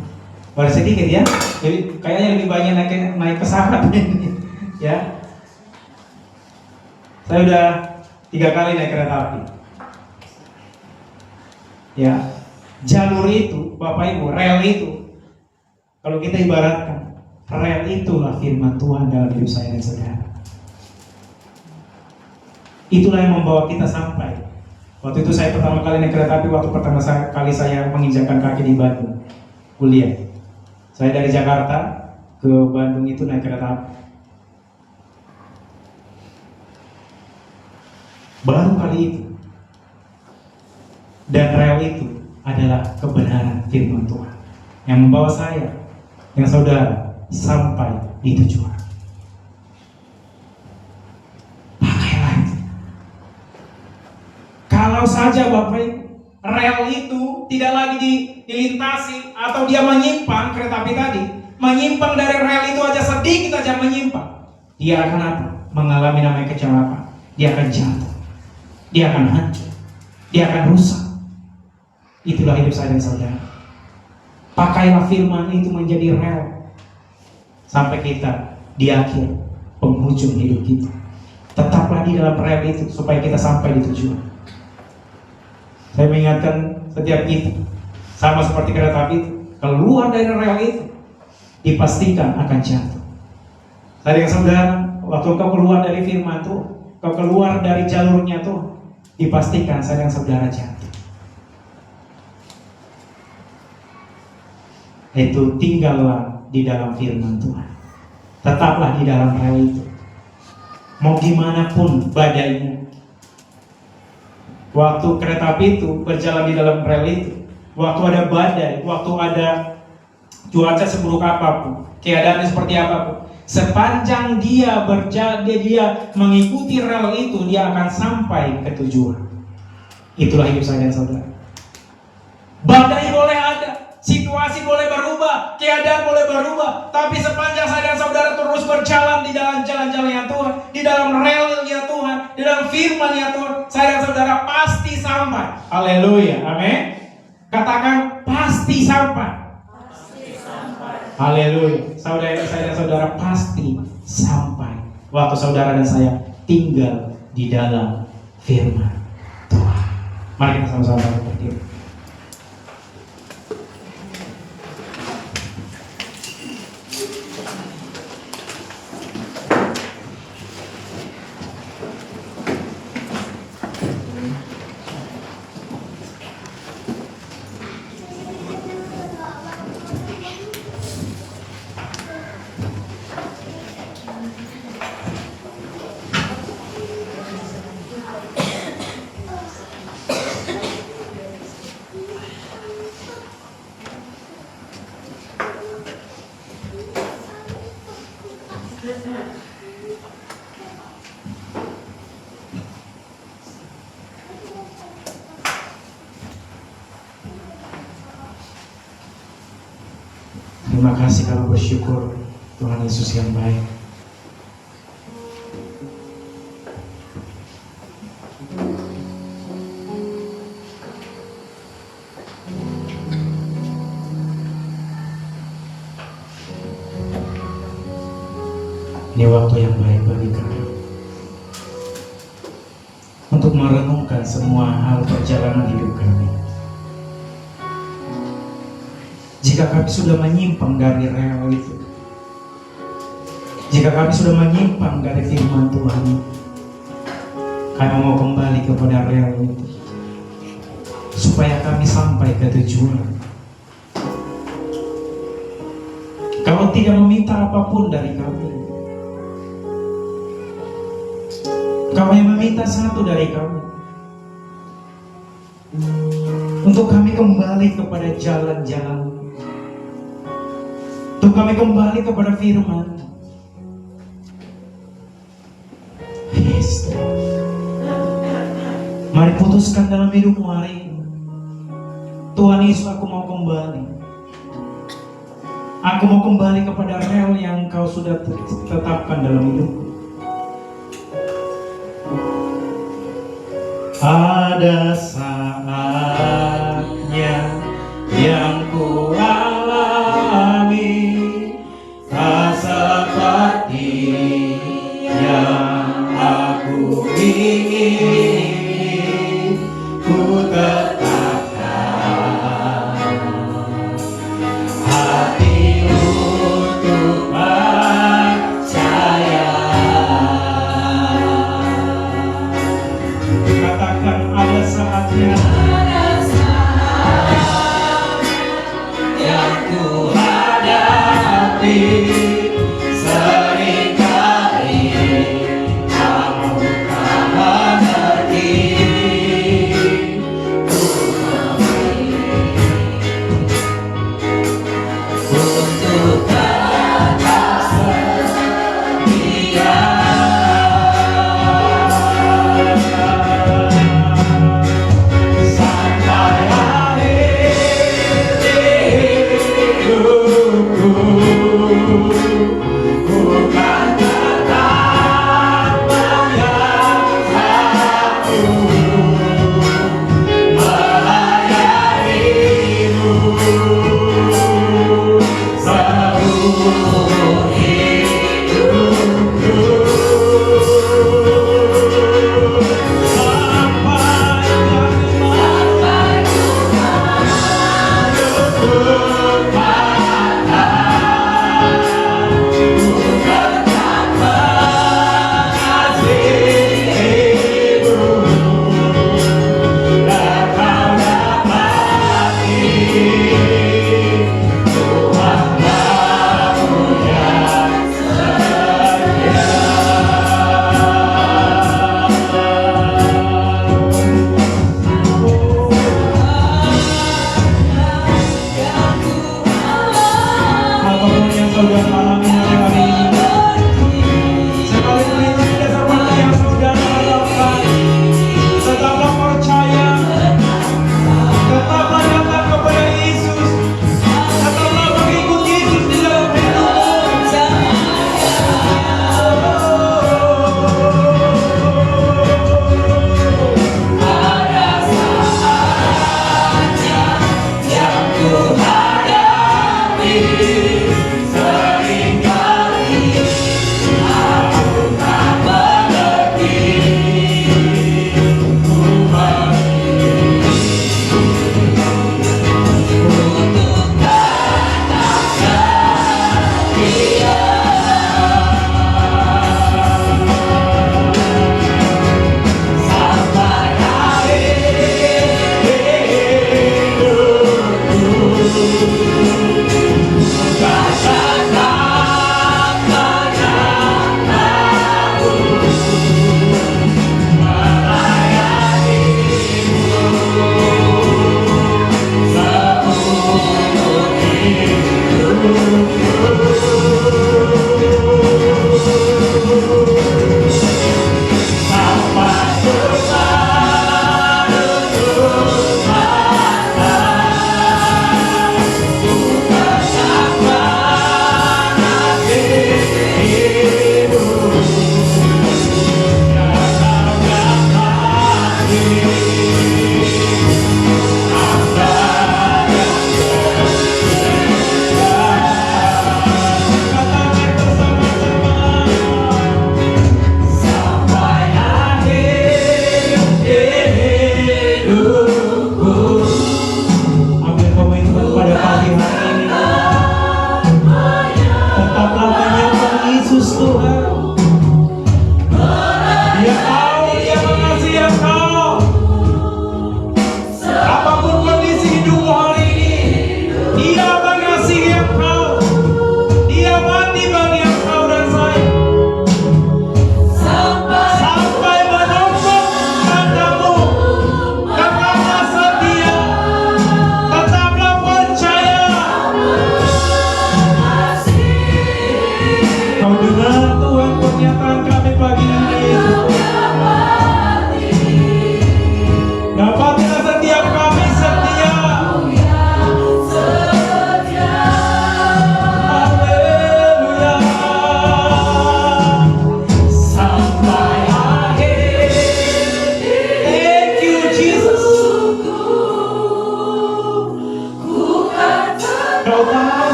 Baru sedikit ya. Jadi kayaknya lebih banyak naik pesawat ini. Ya. Saya udah 3 kali naik kereta api. Ya. jalur itu, Bapak Ibu, rel itu, kalau kita ibaratkan, rel itulah firman Tuhan dalam hidup saya dan saudara. Itulah yang membawa kita sampai. Waktu itu saya pertama kali naik kereta api, waktu pertama kali saya menginjakkan kaki di Bandung, kuliah. Saya dari Jakarta ke Bandung itu naik kereta api. Baru kali itu. Dan rel itu adalah kebenaran firman Tuhan yang membawa saya dan saudara sampai di tujuan. Pakailah itu. Kalau saja Bapak Ibu, rel itu tidak lagi dilintasi atau dia menyimpang, kereta api tadi menyimpang dari rel itu aja sedikit aja menyimpang, dia akan apa? Mengalami namanya kecelakaan. Dia akan jatuh, dia akan hancur, dia akan rusak. Itulah hidup saya dan saudara. Pakailah firman itu menjadi rel sampai kita di akhir penghujung hidup kita. Tetaplah di dalam rel itu supaya kita sampai di tujuan. Saya mengingatkan setiap kita, sama seperti kereta api itu, keluar dari rel itu dipastikan akan jatuh. Saya dengan saudara, waktu kau keluar dari firman Tuhan, kau keluar dari jalurnya Tuhan, dipastikan saya dengan saudara jatuh. Itu tinggallah di dalam firman Tuhan. Tetaplah di dalam rel itu. Mau gimana pun badainya. Waktu kereta api itu berjalan di dalam rel itu, waktu ada badai, waktu ada cuaca seburuk apapun, keadaannya seperti apapun, sepanjang dia mengikuti rel itu, dia akan sampai ke tujuan. Itulah hidup saya dan saudara. Badai boleh ada, situasi boleh berubah, keadaan boleh berubah, tapi sepanjang saya dan saudara terus berjalan di dalam jalan-jalannya Tuhan, di dalam relnya Tuhan, di dalam firman-Nya Tuhan, saya dan saudara pasti sampai. Haleluya, amin. Katakan pasti sampai. Haleluya. Saudara, saya dan saudara pasti sampai waktu saudara dan saya tinggal di dalam firman Tuhan. Mari kita sama-sama berdiri. Terima kasih, kami bersyukur Tuhan Yesus yang baik. Ini waktu yang baik bagi kami untuk merenungkan semua hal perjalanan hidup kami. Jika kami sudah menyimpang dari rel itu, jika kami sudah menyimpang dari firman Tuhan, kami mau kembali kepada rel itu supaya kami sampai ke tujuan. Kau tidak meminta apapun dari kami, Kau yang meminta satu dari kami, untuk kami kembali kepada jalan-jalan, untuk kami kembali kepada firman. Yes, mari putuskan dalam hidupmu hari ini, Tuhan Yesus, aku mau kembali. Aku mau kembali kepada rel yang Kau sudah tetapkan dalam hidupku. Ada saatnya yang ku alami, tak seperti yang aku ingin. Ku tetapkan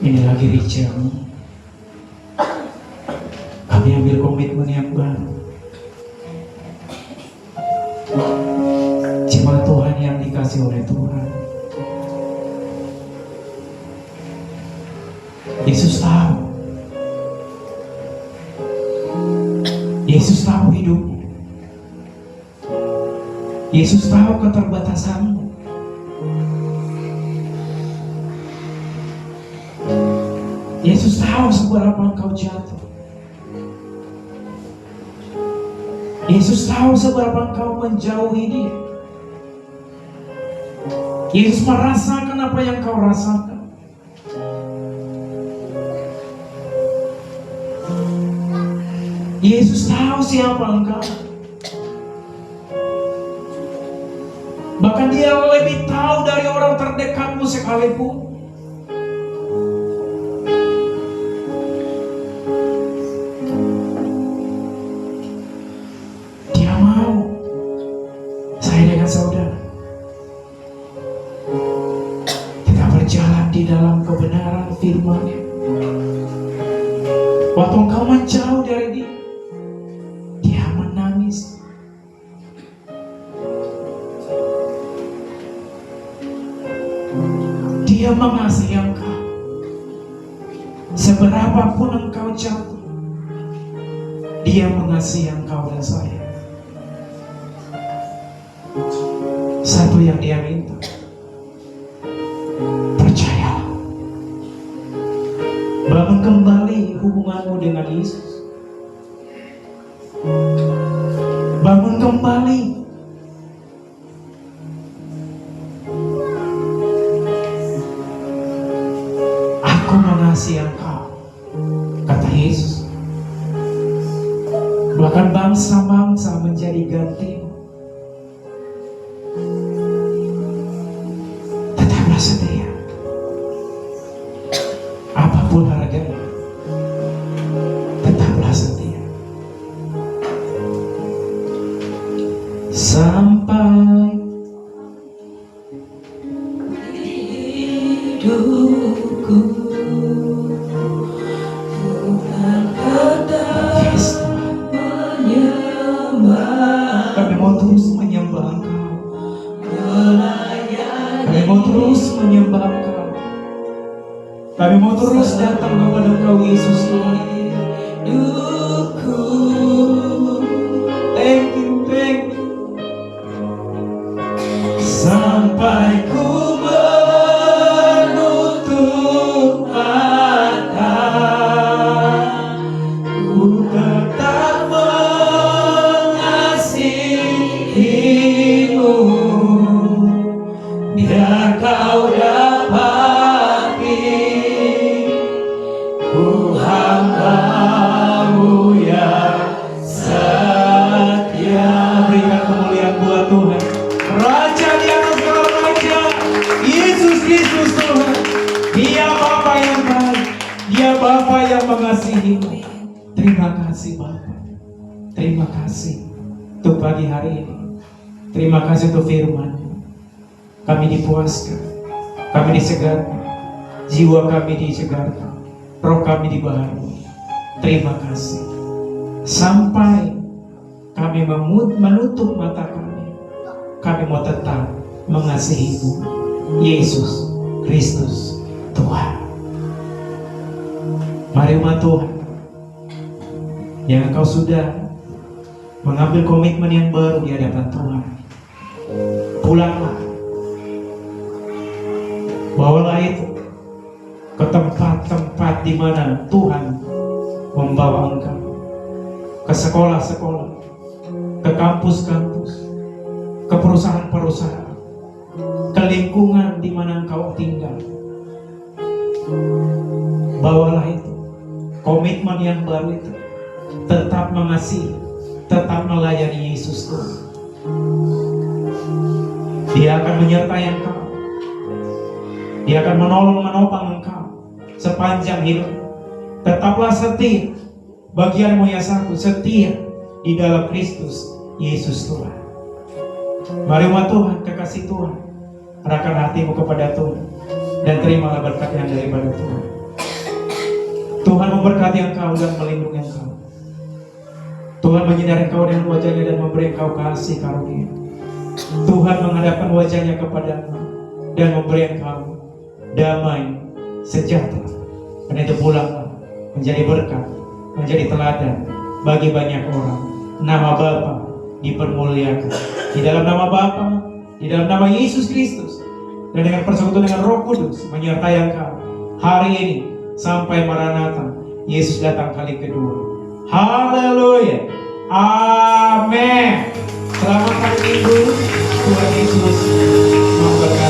Ini lagi Richard. Kami ambil komitmen yang baru. Jemaat Tuhan yang dikasih oleh Tuhan. Yesus tahu. Yesus tahu hidupmu. Yesus tahu keterbatasanmu. Yesus tahu seberapa engkau jatuh. Yesus tahu seberapa engkau menjauhi Dia. Yesus merasakan apa yang kau rasakan. Yesus tahu siapa engkau. Bahkan Dia lebih tahu dari orang terdekatmu sekalipun. Dia mau saya dengan saudara kita berjalan di dalam kebenaran firman-Nya. Waktu engkau menjauh dari Dia, Dia menangis. Dia mengasihi engkau. Seberapapun engkau jatuh, Dia mengasihi engkau dan saya. Satu yang Dia minta, percayalah. Bangun kembali hubunganmu dengan Yesus. Bangun kembali. Aku mengasihi engkau, kata Yesus. Bahkan bangsa-bangsa menjadi gantimu. Tetaplah setia. Apapun harganya, tetaplah setia. Sampai hidupku. Yes, kami mau terus menyembah Engkau. Kami mau terus menyembah Engkau. Kami mau terus datang kepada Engkau Yesus Tuhan. Thank you, thank you. Sampai ku menutup mata, ku tetap mengasihimu. Biar kau dapati ku hamba-Mu yang setia. Berikan kemuliaan buat Tuhan, Raja di atas segala raja, Yesus Kristus Tuhan. Dia Bapa yang baik, Dia Bapa yang mengasihimu. Terima kasih Bapa. Terima kasih untuk pagi hari ini. Terima kasih untuk firman-Mu. Kami dipuaskan, kami disegarkan, jiwa kami disegarkan, roh kami dibaharui. Terima kasih. Sampai kami menutup mata kami mau tetap mengasihi-Mu, Yesus Kristus Tuhan. Mari umat Tuhan yang Engkau sudah mengambil komitmen yang baru di hadapan Tuhan, pulanglah. Bawalah itu ke tempat-tempat di mana Tuhan membawa engkau. Ke sekolah-sekolah, ke kampus-kampus, ke perusahaan-perusahaan, ke lingkungan di mana engkau tinggal. Bawalah itu, komitmen yang baru itu. Tetap mengasihi, tetap melayani Yesus Tuhan. Dia akan menyertai engkau. Dia akan menolong menopang engkau sepanjang hidup. Tetaplah setia. Bagianmu yang satu, setia di dalam Kristus Yesus Tuhan. Mari umat Tuhan, kekasih Tuhan, arahkan hatimu kepada Tuhan dan terimalah berkat yang daripada Tuhan. Tuhan memberkati engkau dan melindungi engkau. Tuhan menyinari engkau dengan wajahnya dan memberi engkau kasih karunia. Tuhan menghadapkan wajahnya kepadamu dan memberi engkau damai sejahtera. Dan itu pulanglah menjadi berkat, menjadi teladan bagi banyak orang. Nama Bapa dipermuliakan. Di dalam nama Bapa, di dalam nama Yesus Kristus, dan dengan persekutuan dengan Roh Kudus menyertai engkau hari ini sampai Maranatha, Yesus datang kali kedua. Haleluya. Amin. Selamat hari Minggu. Tuhan Yesus memberkati.